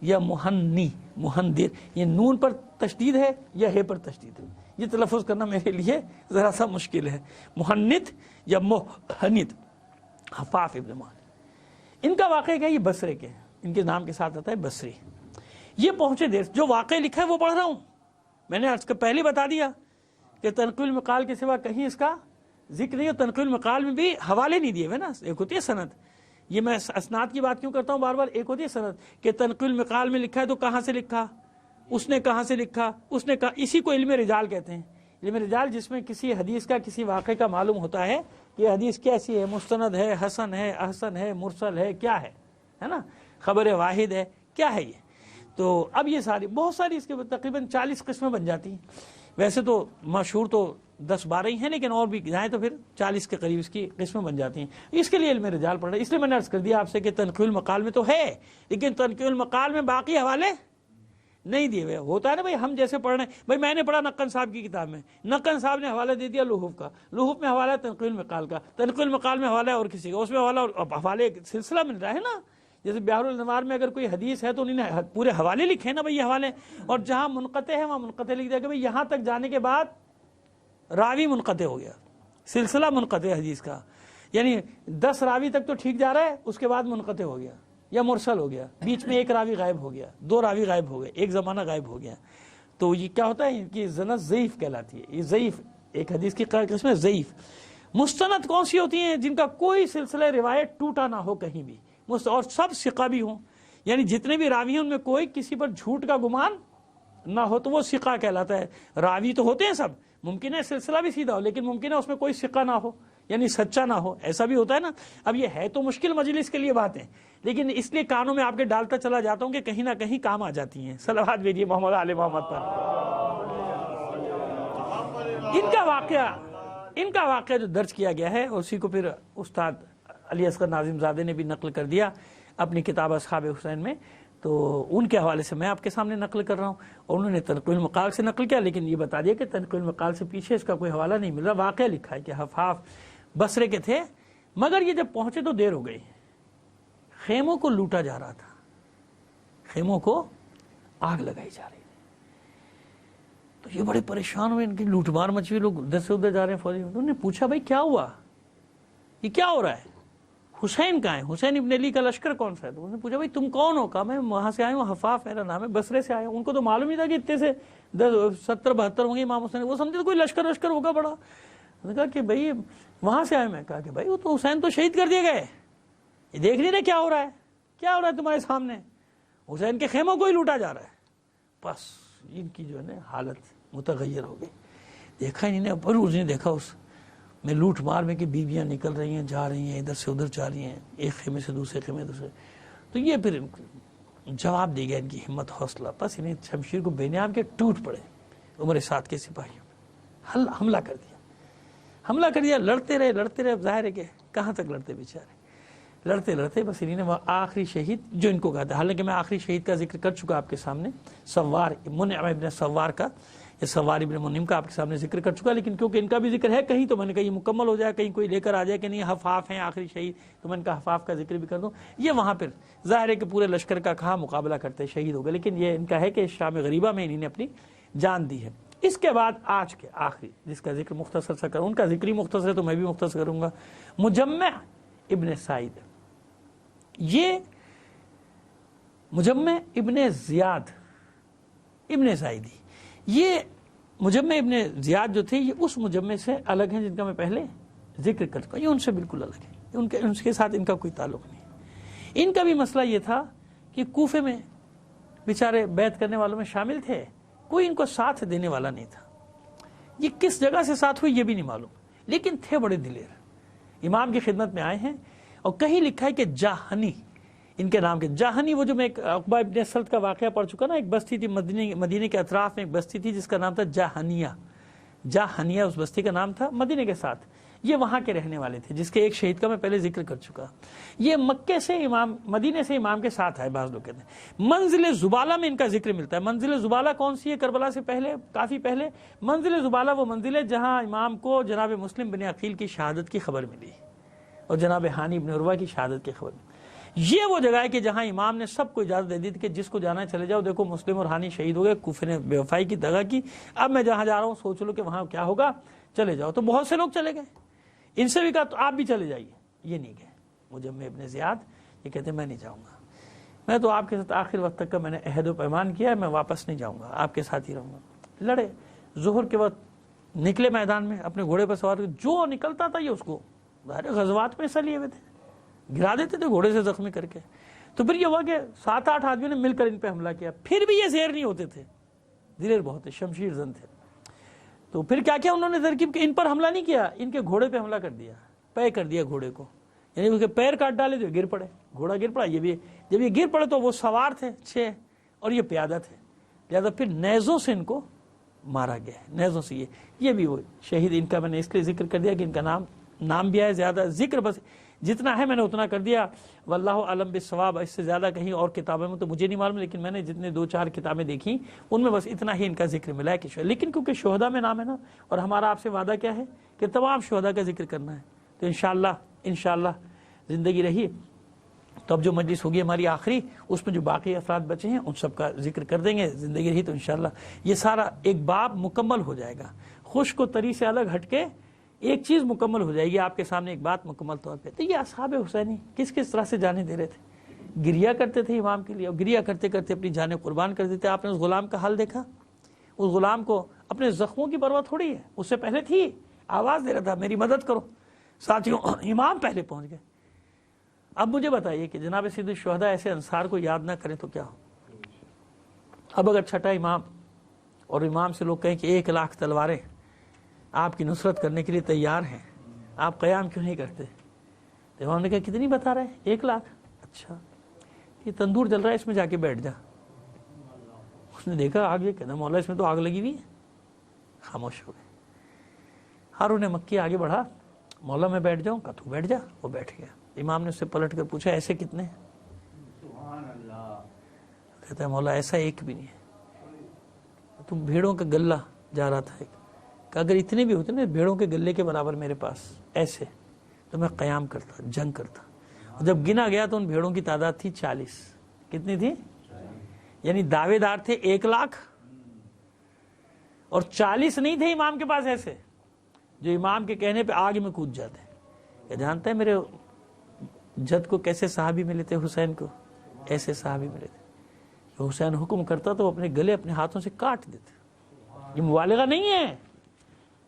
یا مہندر، یہ نون پر تشدید ہے یا ہے پر تشدید ہے، یہ تلفظ کرنا میرے لیے ذرا سا مشکل ہے، مہند یا مہند، حفاف ابن مہندر۔ ان کا واقعہ کیا، یہ بصرے کے، ان کے نام کے ساتھ آتا ہے بصری۔ یہ پہنچے دیر، جو واقعہ لکھا ہے وہ پڑھ رہا ہوں، میں نے پہلے بتا دیا کہ تنقیح المقال کے سوا کہیں اس کا ذکر نہیں، اور تنقیح المقال میں بھی حوالے نہیں دیے ہوئے نا، ایک ہوتی ہے سند، یہ میں اسناد کی بات کیوں کرتا ہوں بار بار، ایک ہوتی ہے سند کہ تنقیح المقال میں لکھا ہے تو کہاں سے لکھا، اس نے کہاں سے لکھا، اس نے کہا، اسی کو علم رجال کہتے ہیں، علم رجال جس میں کسی حدیث کا کسی واقعے کا معلوم ہوتا ہے کہ یہ حدیث کیسی ہے، مستند ہے، حسن ہے، احسن ہے، مرسل ہے، کیا ہے نا، خبر واحد ہے، کیا ہے یہ۔ تو اب یہ ساری بہت ساری اس کے تقریباً 40 قسمیں بن جاتی ہیں، ویسے تو مشہور تو 10-12 ہی ہیں، لیکن اور بھی جائیں تو پھر 40 کے قریب اس کی قسمیں بن جاتی ہیں۔ اس کے لیے علم رجال پڑھ رہے ہیں، اس لیے میں نے عرض کر دیا آپ سے کہ تنقیح المقال میں تو ہے، لیکن تنقیح المقال میں باقی حوالے نہیں دیے ہوئے۔ ہوتا ہے نا بھائی، ہم جیسے پڑھ رہے ہیں، بھائی میں نے پڑھا نقن صاحب کی کتاب میں، نقن صاحب نے حوالہ دے دیا لحوف کا، لحوف میں حوالہ ہے تنقیح المقال کا، تنقیح المقال میں حوالہ ہے اور کسی کا، اس میں حوالہ، اور حوالے ایک سلسلہ مل رہا ہے نا، جیسے بحر الانوار میں اگر کوئی حدیث ہے تو انہوں نے پورے حوالے لکھے نا بھائی، یہ حوالے، اور جہاں منقطع ہے وہاں منقطع لکھ دیا کہ بھائی یہاں تک جانے کے بعد راوی منقطع ہو گیا، سلسلہ منقطع حدیث کا، یعنی 10 راوی تک تو ٹھیک جا رہا ہے، اس کے بعد منقطع ہو گیا یا مرسل ہو گیا، بیچ میں ایک راوی غائب ہو گیا، 2 راوی غائب ہو گئے، ایک زمانہ غائب ہو گیا، تو یہ کیا ہوتا ہے کہ زنت ضعیف کہلاتی ہے، یہ ضعیف ایک حدیث کی قسم ہے ضعیف۔ مستند کون سی ہوتی ہیں؟ جن کا کوئی سلسلہ روایت ٹوٹا نہ ہو کہیں بھی، اور سب ثقہ بھی ہوں، یعنی جتنے بھی راوی ہیں ان میں کوئی کسی پر جھوٹ کا گمان نہ ہو، تو وہ ثقہ کہلاتا ہے۔ راوی تو ہوتے ہیں سب، ممکن ہے سلسلہ بھی سیدھا ہو لیکن ممکن ہے اس میں کوئی ثقہ نہ ہو، یعنی سچا نہ ہو، ایسا بھی ہوتا ہے نا۔ اب یہ ہے تو مشکل مجلس کے لیے باتیں، لیکن اس لیے کانوں میں آپ کے ڈالتا چلا جاتا ہوں کہ کہیں نہ کہیں کام آ جاتی ہیں۔ صلوات بھیجیے محمد آل محمد پر۔ ان کا واقعہ جو درج کیا گیا ہے اسی کو پھر استاد علی اصغر ناظم زادے نے بھی نقل کر دیا اپنی کتاب اصحاب حسین میں، تو ان کے حوالے سے میں آپ کے سامنے نقل کر رہا ہوں، اور انہوں نے تنقیح المقال سے نقل کیا، لیکن یہ بتا دیا کہ تنقیح المقال سے پیچھے اس کا کوئی حوالہ نہیں مل رہا، واقعہ لکھا ہے کہ حفاف بصرے کے تھے، مگر یہ جب پہنچے تو دیر ہو گئی، خیموں کو لوٹا جا رہا تھا، خیموں کو آگ لگائی جا رہی تھی، تو یہ بڑے پریشان ہوئے، ان کی لوٹ مار مچی ہوئی، لوگ ادھر سے ادھر جا رہے ہیں فوجی، انہوں نے پوچھا بھائی کیا ہوا، یہ کیا ہو رہا ہے؟ حسین کہاں ہے؟ حسین ابن علی کا لشکر کون سا ہے؟ تو انہوں نے پوچھا بھائی تم کون ہو؟ کہا میں وہاں سے آیا ہوں، حفاف میرا نام ہے، بصرے سے آیا ہوں۔ ان کو تو معلوم ہی تھا کہ اتنے سے 70-72 ہوں گے امام حسین، وہ سمجھے کوئی لشکر ہوگا بڑا۔ انہوں نے کہا کہ بھائی وہاں سے آئے۔ میں کہا کہ بھائی وہ تو حسین تو شہید کر دیے گئے، یہ دیکھ نہیں رہے کیا ہو رہا ہے، کیا ہو رہا ہے تمہارے سامنے، حسین کے خیموں کو ہی لوٹا جا رہا ہے۔ بس ان کی جو ہے نا حالت متغیر ہو گئی۔ دیکھا انہوں نے، بروز نے دیکھا اس میں لوٹ مار میں کہ بیویاں نکل رہی ہیں، جا رہی ہیں، ادھر سے ادھر جا رہی ہیں، ایک خیمے سے دوسرے خیمے دوسرے۔ تو یہ پھر جواب دے گیا ان کی ہمت حوصلہ، بس انہیں شمشیر کو بینیام کے ٹوٹ پڑے عمر سعد کے سپاہیوں، حملہ کر دیا، لڑتے رہے۔ اب ظاہر ہے کہ کہاں تک لڑتے بیچارے، لڑتے بس انہیں وہ آخری شہید جو ان کو کہا تھا۔ حالانکہ میں آخری شہید کا ذکر کر چکا آپ کے سامنے، سوار منعم ابن سوار کا، یا سوار ابن منعم کا آپ کے سامنے ذکر کر چکا، لیکن کیونکہ ان کا بھی ذکر ہے کہیں تو میں نے کہا یہ مکمل ہو جائے، کہیں کوئی لے کر آ جائے کہ نہیں حفاف ہیں آخری شہید، تو میں ان کا حفاف کا ذکر بھی کر دوں۔ یہ وہاں پھر ظاہر ہے کہ پورے لشکر کا کہاں مقابلہ کرتے شہید ہو گئے، لیکن یہ ان کا ہے کہ شام غریبہ میں انہوں نے اپنی جان دی ہے۔ اس کے بعد آج کے آخری جس کا ذکر مختصر سا کروں، ان کا ذکر ہی مختصر ہے تو میں بھی مختصر کروں گا، مجمع ابن سعید۔ یہ مجمع ابن زیاد ابن سعیدی، یہ مجمع ابن زیاد جو تھے یہ اس مجمع سے الگ ہیں جن کا میں پہلے ذکر کر چکا، یہ ان سے بالکل الگ ہے، ان کے ساتھ ان کا کوئی تعلق نہیں۔ ان کا بھی مسئلہ یہ تھا کہ کوفے میں بیچارے بیعت کرنے والوں میں شامل تھے، کوئی ان کو ساتھ دینے والا نہیں تھا، یہ کس جگہ سے ساتھ ہوئی یہ بھی نہیں معلوم، لیکن تھے بڑے دلیر، امام کی خدمت میں آئے ہیں۔ اور کہیں لکھا ہے کہ جاہنی ان کے نام کے، جاہنی وہ جو میں ایک عقبہ ابن سلط کا واقعہ پڑھ چکا نا، ایک بستی تھی مدینے کے اطراف میں، ایک بستی تھی جس کا نام تھا جاہنیہ اس بستی کا نام تھا، مدینے کے ساتھ، یہ وہاں کے رہنے والے تھے، جس کے ایک شہید کا میں پہلے ذکر کر چکا۔ یہ مکے سے مدینے سے امام کے ساتھ آئے، بعض لوگ کہتے ہیں۔ منزل زبالہ میں ان کا ذکر ملتا ہے۔ منزل زبالہ کون سی ہے؟ کربلا سے پہلے، کافی پہلے۔ منزل زبالہ وہ منزل ہے جہاں امام کو جناب مسلم بن عقیل کی شہادت کی خبر ملی اور جناب ہانی بن عروہ کی شہادت کی خبر ملی۔ یہ وہ جگہ ہے کہ جہاں امام نے سب کو اجازت دے دی تھی کہ جس کو جانا ہے چلے جاؤ، دیکھو مسلم اور ہانی شہید ہو گئے، کوفے نے بے وفائی کی، دغا کی، اب میں جہاں جا رہا ہوں سوچ لو کہ وہاں کیا ہوگا، چلے جاؤ۔ تو بہت سے لوگ چلے گئے، ان سے بھی کہا تو آپ بھی چلے جائیے، یہ نہیں گئے۔ مجمع ابن زیاد یہ کہتے ہیں میں نہیں جاؤں گا، میں تو آپ کے ساتھ آخر وقت تک کا میں نے عہد و پیمان کیا ہے، میں واپس نہیں جاؤں گا، آپ کے ساتھ ہی رہوں گا۔ لڑے، ظہر کے وقت نکلے میدان میں اپنے گھوڑے پر سوار، جو نکلتا تھا یہ اس کو غزوات میں حصہ لیے ہوئے تھے، گرا دیتے تھے گھوڑے سے زخمی کر کے۔ تو پھر یہ ہوا کہ 7-8 آدمیوں نے مل کر ان پہ حملہ کیا، پھر بھی یہ زیر نہیں ہوتے تھے، دلیر بہت تھے، شمشیر زن تھے۔ تو پھر کیا کیا انہوں نے ترکیب کہ ان پر حملہ نہیں کیا، ان کے گھوڑے پہ حملہ کر دیا، پے کر دیا گھوڑے کو، یعنی اس کے پیر کاٹ ڈالے تو گر پڑے، گھوڑا گر پڑا، یہ بھی جب یہ گر پڑے تو وہ سوار تھے 6 اور یہ پیادہ تھے، لہٰذا پھر نیزوں سے ان کو مارا گیا، نیزوں سے۔ یہ بھی وہ شہید ان کا میں نے اس لیے ذکر کر دیا کہ ان کا نام بھی ہے، زیادہ ذکر بس جتنا ہے میں نے اتنا کر دیا، واللہ اعلم بالصواب۔ اس سے زیادہ کہیں اور کتابوں میں تو مجھے نہیں معلوم، لیکن میں نے جتنے 2-4 کتابیں دیکھی ان میں بس اتنا ہی ان کا ذکر ملا ہے کہ لیکن کیونکہ شہداء میں نام ہے نا، اور ہمارا آپ سے وعدہ کیا ہے کہ تمام شہداء کا ذکر کرنا ہے، تو انشاءاللہ زندگی رہی تو اب جو مجلس ہوگی ہماری آخری، اس میں جو باقی افراد بچے ہیں ان سب کا ذکر کر دیں گے، زندگی رہی تو انشاءاللہ یہ سارا ایک باب مکمل ہو جائے گا، خشک و طری سے الگ ہٹ کے ایک چیز مکمل ہو جائے گی آپ کے سامنے، ایک بات مکمل طور پہ۔ تو یہ اصحاب حسینی کس کس طرح سے جانے دے رہے تھے، گریا کرتے تھے امام کے لیے، اور گریا کرتے کرتے اپنی جانیں قربان کر دیتے۔ آپ نے اس غلام کا حال دیکھا، اس غلام کو اپنے زخموں کی پرواہ تھوڑی ہے، اس سے پہلے تھی، آواز دے رہا تھا میری مدد کرو، ساتھیوں امام پہلے پہنچ گئے۔ اب مجھے بتائیے کہ جناب سید الشہداء ایسے انصار کو یاد نہ کریں تو کیا ہو؟ اب اگر چھٹا امام اور امام سے لوگ کہیں کہ 1 لاکھ تلواریں آپ کی نصرت کرنے کے لیے تیار ہیں، آپ قیام کیوں نہیں کرتے؟ تو امام نے کہا کتنی بتا رہے ہیں؟ 1 لاکھ؟ اچھا یہ تندور جل رہا ہے، اس میں جا کے بیٹھ جا۔ اس نے دیکھا آگ، یہ کہنا مولا اس میں تو آگ لگی ہوئی ہے، خاموش ہو گئے۔ ہارون مکی آگے بڑھا، مولا میں بیٹھ جاؤں؟ کہا تو بیٹھ جا، وہ بیٹھ گیا۔ امام نے اس سے پلٹ کر پوچھا ایسے کتنے ہیں؟ سبحان اللہ۔ کہتا ہے مولا ایسا ایک بھی نہیں ہے، تم بھیڑوں کا گلہ جا رہا تھا، کہ اگر اتنے بھی ہوتے نا بھیڑوں کے گلے کے برابر میرے پاس ایسے، تو میں قیام کرتا، جنگ کرتا۔ اور جب گنا گیا تو ان بھیڑوں کی تعداد تھی 40۔ کتنی تھی؟ یعنی دعوے دار تھے 1 لاکھ اور 40 نہیں تھے امام کے پاس ایسے جو امام کے کہنے پہ آگ میں کود جاتے ہیں۔ کہ جانتا ہے میرے جد کو کیسے صحابی ملے تھے حسین کو؟ ایسے صحابی ملے تھے کہ حسین حکم کرتا تو اپنے گلے اپنے ہاتھوں سے کاٹ دیتے. یہ مبالغہ نہیں ہے.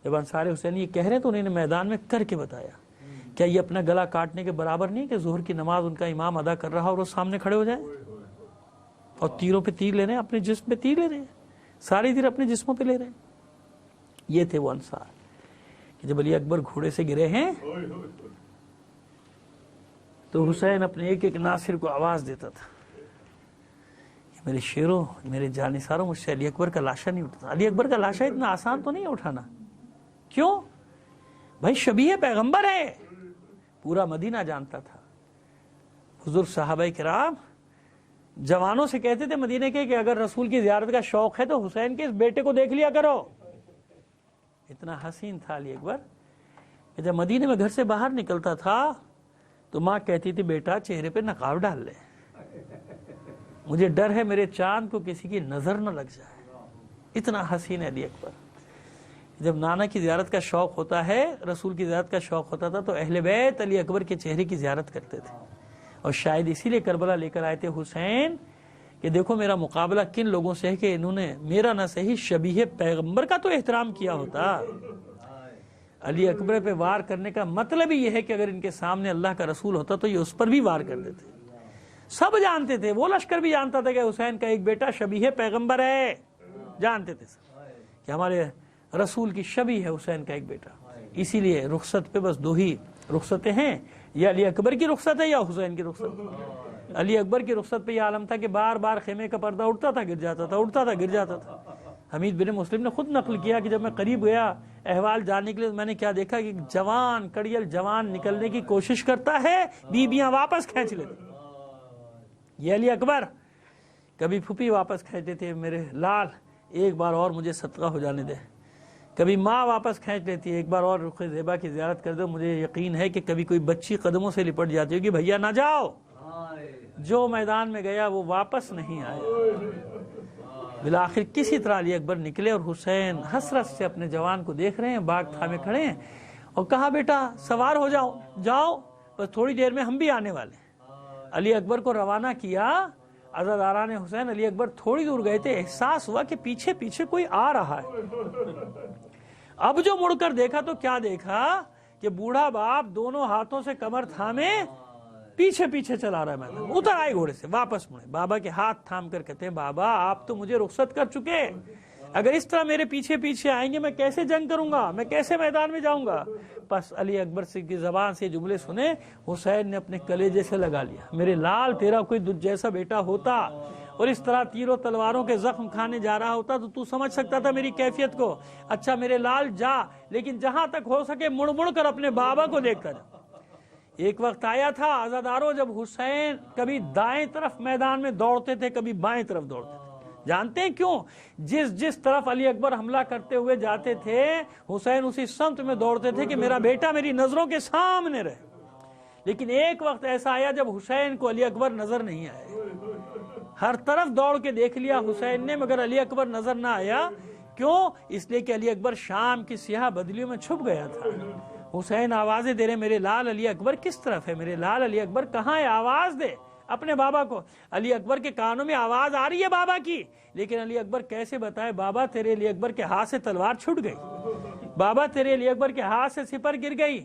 جب انصار حسین یہ کہہ رہے ہیں تو انہوں نے میدان میں کر کے بتایا. کیا یہ اپنا گلا کاٹنے کے برابر نہیں کہ ظہر کی نماز ان کا امام ادا کر رہا اور وہ سامنے کھڑے ہو جائیں اور تیروں پہ تیر لے رہے ہیں, اپنے جسم پہ تیر لے رہے ہیں, ساری تیر اپنے جسموں پہ لے رہے ہیں. یہ تھے وہ انصار کہ جب علی اکبر گھوڑے سے گرے ہیں تو حسین اپنے ایک ایک ناصر کو آواز دیتا تھا, میرے شیروں, میرے جانثاروں, مجھ سے علی اکبر کا لاشا نہیں اٹھتا. علی اکبر کا لاشا اتنا آسان تو نہیں ہے اٹھانا. کیوں بھائی؟ شبیہ پیغمبر ہے. پورا مدینہ جانتا تھا. حضور صحابہ کرام جوانوں سے کہتے تھے مدینہ کے کہ اگر رسول کی زیارت کا شوق ہے تو حسین کے اس بیٹے کو دیکھ لیا کرو. اتنا حسین تھا علی اکبر کہ جب مدینہ میں گھر سے باہر نکلتا تھا تو ماں کہتی تھی بیٹا چہرے پہ نقاب ڈال لے, مجھے ڈر ہے میرے چاند کو کسی کی نظر نہ لگ جائے. اتنا حسین ہے علی اکبر. جب نانا کی زیارت کا شوق ہوتا ہے, رسول کی زیارت کا شوق ہوتا تھا تو اہل بیت علی اکبر کے چہرے کی زیارت کرتے تھے. اور شاید اسی لیے کربلا لے کر آئے تھے حسین کہ دیکھو میرا مقابلہ کن لوگوں سے ہے کہ انہوں نے میرا نہ صحیح شبیہ پیغمبر کا تو احترام کیا ہوتا. علی اکبر پہ وار کرنے کا مطلب ہی یہ ہے کہ اگر ان کے سامنے اللہ کا رسول ہوتا تو یہ اس پر بھی وار کر دیتے. سب جانتے تھے, وہ لشکر بھی جانتا تھا کہ حسین کا ایک بیٹا شبیہ پیغمبر ہے. جانتے تھے سب کہ ہمارے رسول کی شبیہ ہے حسین کا ایک بیٹا. اسی لیے رخصت پہ بس دو ہی رخصتیں ہیں, یا علی اکبر کی رخصت ہے یا حسین کی رخصت. علی اکبر کی رخصت پہ یہ عالم تھا کہ بار بار خیمے کا پردہ اٹھتا تھا گر جاتا تھا, اٹھتا تھا گر جاتا تھا. حمید بن مسلم نے خود نقل کیا کہ جب میں قریب گیا احوال جاننے کے لیے میں نے کیا دیکھا کہ جوان کڑیل جوان نکلنے کی کوشش کرتا ہے, بیبیاں واپس کھینچ لیتی. یہ علی اکبر کبھی پھوپھی واپس کھینچتے تھے, میرے لال ایک بار اور مجھے صدقہ ہو جانے دے. کبھی ماں واپس کھینچ لیتی ہے, ایک بار اور رخ زیبا کی زیارت کر دو. مجھے یقین ہے کہ کبھی کوئی بچی قدموں سے لپٹ جاتی ہوگی, بھیا نہ جاؤ. جو میدان میں گیا وہ واپس نہیں آیا. بالآخر کسی طرح علی اکبر نکلے اور حسین حسرت سے اپنے جوان کو دیکھ رہے ہیں, باغ تھامے کھڑے ہیں, اور کہا بیٹا سوار ہو جاؤ, جاؤ بس تھوڑی دیر میں ہم بھی آنے والے ہیں. علی اکبر کو روانہ کیا. عزاداران حسین علی اکبر تھوڑی دور گئے تھے, احساس ہوا کہ پیچھے پیچھے کوئی آ رہا ہے. اب جو مڑ کر دیکھا تو کیا دیکھا کہ بوڑھا باپ دونوں ہاتھوں سے کمر تھامے پیچھے پیچھے چلا رہا ہے میدان. اتر آئے گھوڑے سے, واپس مڑے, بابا کے ہاتھ تھام کر کہتے ہیں بابا آپ تو مجھے رخصت کر چکے, اگر اس طرح میرے پیچھے پیچھے آئیں گے میں کیسے جنگ کروں گا, میں کیسے میدان میں جاؤں گا. بس علی اکبر سے کی زبان سے جملے سنے, حسین نے اپنے کلیجے سے لگا لیا, میرے لال تیرا کوئی دودھ جیسا بیٹا ہوتا اور اس طرح تیروں تلواروں کے زخم کھانے جا رہا ہوتا تو سمجھ سکتا تھا میری کیفیت کو. اچھا میرے لال جا, لیکن جہاں تک ہو سکے مڑ مڑ کر اپنے بابا کو دیکھتا جا. ایک وقت آیا تھا عزاداروں جب حسین کبھی دائیں طرف میدان میں دوڑتے تھے, کبھی بائیں طرف دوڑتے تھے. جانتے ہیں کیوں؟ جس طرف علی اکبر حملہ کرتے ہوئے جاتے تھے حسین اسی سمت میں دوڑتے تھے کہ میرا بیٹا میری نظروں کے سامنے رہے. لیکن ایک وقت ایسا آیا جب حسین کو علی اکبر نظر نہیں آئے. ہر طرف دوڑ کے دیکھ لیا حسین نے, مگر علی اکبر نظر نہ آیا. کیوں؟ اس لیے کہ علی اکبر شام کی سیاہ بدلیوں میں چھپ گیا تھا. حسین آوازیں دے رہے, میرے لال علی اکبر کس طرف ہے, میرے لال علی اکبر کہاں ہے, آواز دے اپنے بابا کو. علی اکبر کے کانوں میں آواز آ رہی ہے بابا کی, لیکن علی اکبر کیسے بتائے بابا تیرے علی اکبر کے ہاتھ سے تلوار چھوٹ گئی, بابا تیرے علی اکبر کے ہاتھ سے سپر گر گئی,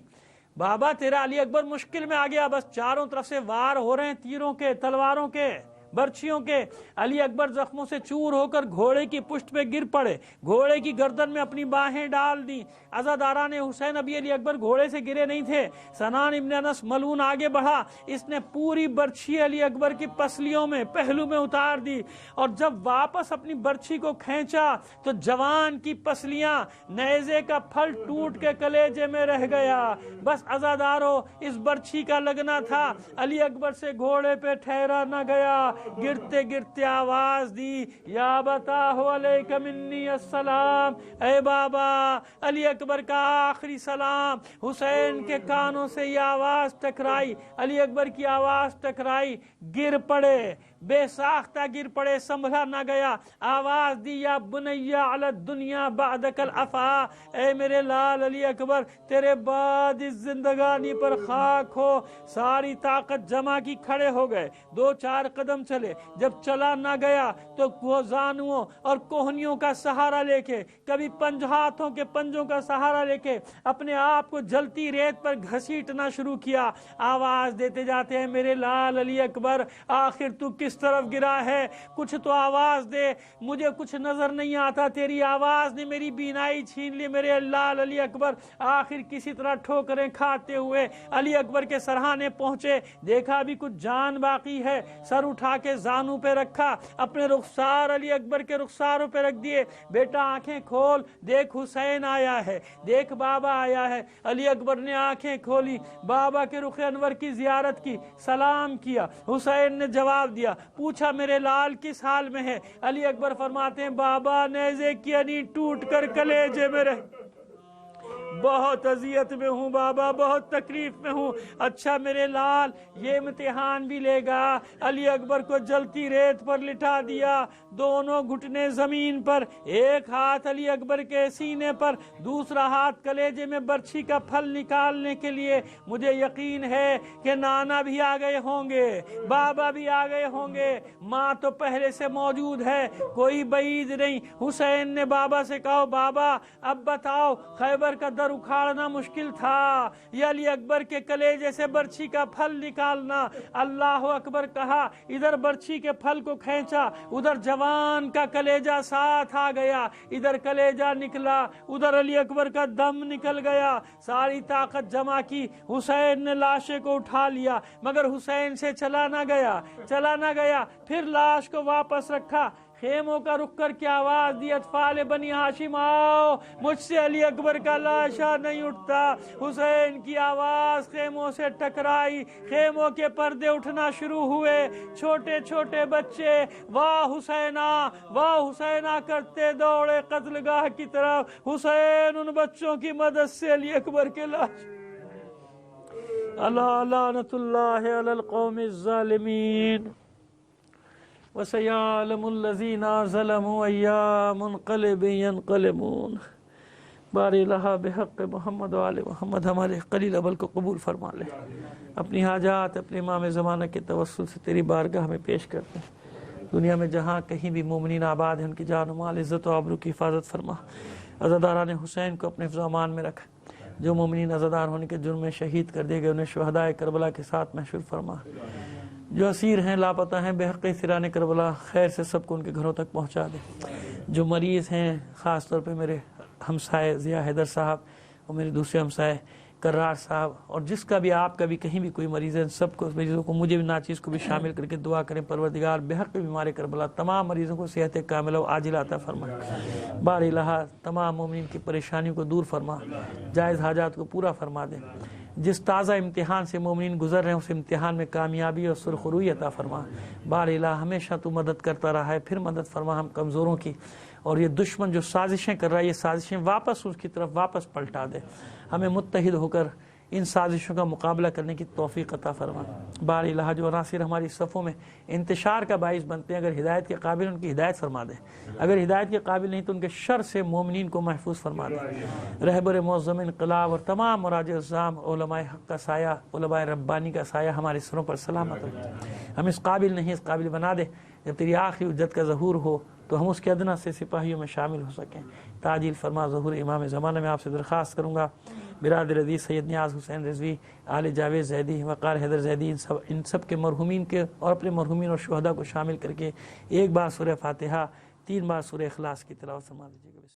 بابا تیرا علی اکبر مشکل میں آ گیا. بس چاروں طرف سے وار ہو رہے ہیں, تیروں کے, تلواروں کے, برچھیوں کے. علی اکبر زخموں سے چور ہو کر گھوڑے کی پشت پہ گر پڑے, گھوڑے کی گردن میں اپنی باہیں ڈال دی. عزاداران حسین ابھی علی اکبر گھوڑے سے گرے نہیں تھے. سنان ابن انس ملعون آگے بڑھا, اس نے پوری برچھی علی اکبر کی پسلیوں میں, پہلو میں اتار دی, اور جب واپس اپنی برچھی کو کھینچا تو جوان کی پسلیاں نیزے کا پھل ٹوٹ کے کلیجے میں رہ گیا. بس عزاداروں اس برچھی کا لگنا تھا, علی اکبر سے گھوڑے پہ ٹھہرا نہ گیا. گرتے گرتے آواز دی, یا بتاہ علیک منی السلام, اے بابا علی اکبر کا آخری سلام. حسین کے کانوں سے یہ آواز ٹکرائی, علی اکبر کی آواز ٹکرائی, گر پڑے. بے ساختہ گر پڑے، سنبھلا نہ گیا، آواز دی یا بنیا علی الدنیا بعدک الافا، اے میرے لال علی اکبر تیرے بعد اس زندگانی پر خاک ہو۔ ساری طاقت جمع کی، کھڑے ہو گئے، 2-4 قدم چلے، جب چلا نہ گیا تو وہ زانوؤں اور کوہنیوں کا سہارا لے کے، کبھی ہاتھوں کے پنجوں کا سہارا لے کے اپنے آپ کو جلتی ریت پر گھسیٹنا شروع کیا۔ آواز دیتے جاتے ہیں میرے لال علی اکبر آخر تو کس طرف گرا ہے، کچھ تو آواز دے، مجھے کچھ نظر نہیں آتا، تیری آواز نے میری بینائی چھین لی میرے لال علی اکبر۔ آخر کسی طرح ٹھوکریں کھاتے ہوئے علی اکبر کے سرہانے پہنچے، دیکھا بھی کچھ جان باقی ہے، سر اٹھا کے زانو پہ رکھا، اپنے رخسار علی اکبر کے رخساروں پہ رکھ دیے، بیٹا آنکھیں کھول، دیکھ حسین آیا ہے، دیکھ بابا آیا ہے۔ علی اکبر نے آنکھیں کھولی، بابا کے رخ انور کی زیارت کی، سلام کیا، حسین نے جواب دیا، پوچھا میرے لال کس حال میں ہے؟ علی اکبر فرماتے ہیں بابا نیزے کی انی ٹوٹ کر کلیجے میں رہ، بہت اذیت میں ہوں بابا، بہت تکلیف میں ہوں۔ اچھا میرے لال یہ امتحان بھی لے گا۔ علی اکبر کو جلتی ریت پر لٹا دیا، دونوں گھٹنے زمین پر، ایک ہاتھ علی اکبر کے سینے پر، دوسرا ہاتھ کلیجے میں برچھی کا پھل نکالنے کے لیے۔ مجھے یقین ہے کہ نانا بھی آ گئے ہوں گے، بابا بھی آ گئے ہوں گے، ماں تو پہلے سے موجود ہے، کوئی بعید نہیں۔ حسین نے بابا سے کہا بابا اب بتاؤ خیبر کا در اکھاڑنا مشکل تھا یا علی اکبر کے کلیجے سے برچھی کا پھل نکالنا؟ اللہ اکبر کہا، ادھر برچھی کے پھل کو کھینچا، ادھر جوان کا کلیجہ ساتھ آ گیا، ادھر کلیجہ نکلا، ادھر علی اکبر کا دم نکل گیا۔ ساری طاقت جمع کی، حسین نے لاشے کو اٹھا لیا، مگر حسین سے چلا نہ گیا، پھر لاش کو واپس رکھا، خیموں کا رخ کر کے آواز دی اطفال بنی ہاشم آؤ، مجھ سے علی اکبر کا لاشا نہیں اٹھتا۔ حسین کی آواز خیموں سے ٹکرائی، خیموں کے پردے اٹھنا شروع ہوئے، چھوٹے چھوٹے بچے واہ حسینہ کرتے دوڑے قتل گاہ کی طرف۔ حسین ان بچوں کی مدد سے علی اکبر کے لاش، اللہ لعنت اللہ علی القوم الظالمین وَسَيَعْلَمُ الَّذِينَ ظَلَمُوا أَيَّ مُنْقَلِبٍ يَنْقَلِبُونَ۔ باری الہ بحق محمد و آل محمد ہمارے قلیل عمل کو قبول فرما لے، اپنی حاجات اپنے امام زمانہ کے توسل سے تیری بارگاہ میں پیش کرتے ہیں۔ دنیا میں جہاں کہیں بھی مومنین آباد ہیں ان کی جان و مال عزت و آبرو کی حفاظت فرما، عزاداران حسین کو اپنے حفظ و امان میں رکھ، جو مومنین عزادار ہونے کے جرم میں شہید کر دیے گئے انہیں شہدائے کربلا کے ساتھ محشور فرما، جو اسیر ہیں لاپتہ ہیں بے حق سیران کربلا خیر سے سب کو ان کے گھروں تک پہنچا دے، جو مریض ہیں خاص طور پہ میرے ہمسائے ضیاء حیدر صاحب اور میرے دوسرے ہمسائے کرار صاحب، اور جس کا بھی آپ کا بھی کہیں بھی کوئی مریض ہے، سب کو مریضوں کو مجھے بھی ناچیز کو بھی شامل کر کے دعا کریں پروردگار بے حق بیمار کربلا تمام مریضوں کو صحت کاملہ و عاجلہ عطا فرما، باری الہ تمام مومنین کی پریشانیوں کو دور فرما، جائز حاجات کو پورا فرما دے، جس تازہ امتحان سے مومنین گزر رہے ہیں اس امتحان میں کامیابی اور سرخروئی عطا فرما، باری الہ ہمیشہ تو مدد کرتا رہا ہے، پھر مدد فرما ہم کمزوروں کی، اور یہ دشمن جو سازشیں کر رہا ہے یہ سازشیں واپس اس کی طرف واپس پلٹا دے، ہمیں متحد ہو کر ان سازشوں کا مقابلہ کرنے کی توفیق عطا فرما، باری الہ جو عناصر ہماری صفوں میں انتشار کا باعث بنتے ہیں اگر ہدایت کے قابل ان کی ہدایت فرما دے، اگر ہدایت کے قابل نہیں تو ان کے شر سے مومنین کو محفوظ فرما دے، رہبر معظم انقلاب اور تمام مراجع الزام علماء حق کا سایہ علماء ربانی کا سایہ ہمارے سروں پر سلامت رکھے، ہم اس قابل نہیں اس قابل بنا دے، جب تیری آخری حجت کا ظہور ہو تو ہم اس کے ادنا سے سپاہیوں میں شامل ہو سکیں، تعجیل فرما ظہور امام زمانہ میں آپ سے درخواست کروں گا، برادر عزیز سید نیاز حسین رضوی، آل جاوید زیدی، وقار حیدر زیدی، ان سب کے مرحومین کے اور اپنے مرحومین اور شہداء کو شامل کر کے ایک بار سورہ فاتحہ 3 بار سورہ اخلاص کی تلاوت فرما دیجیے گا۔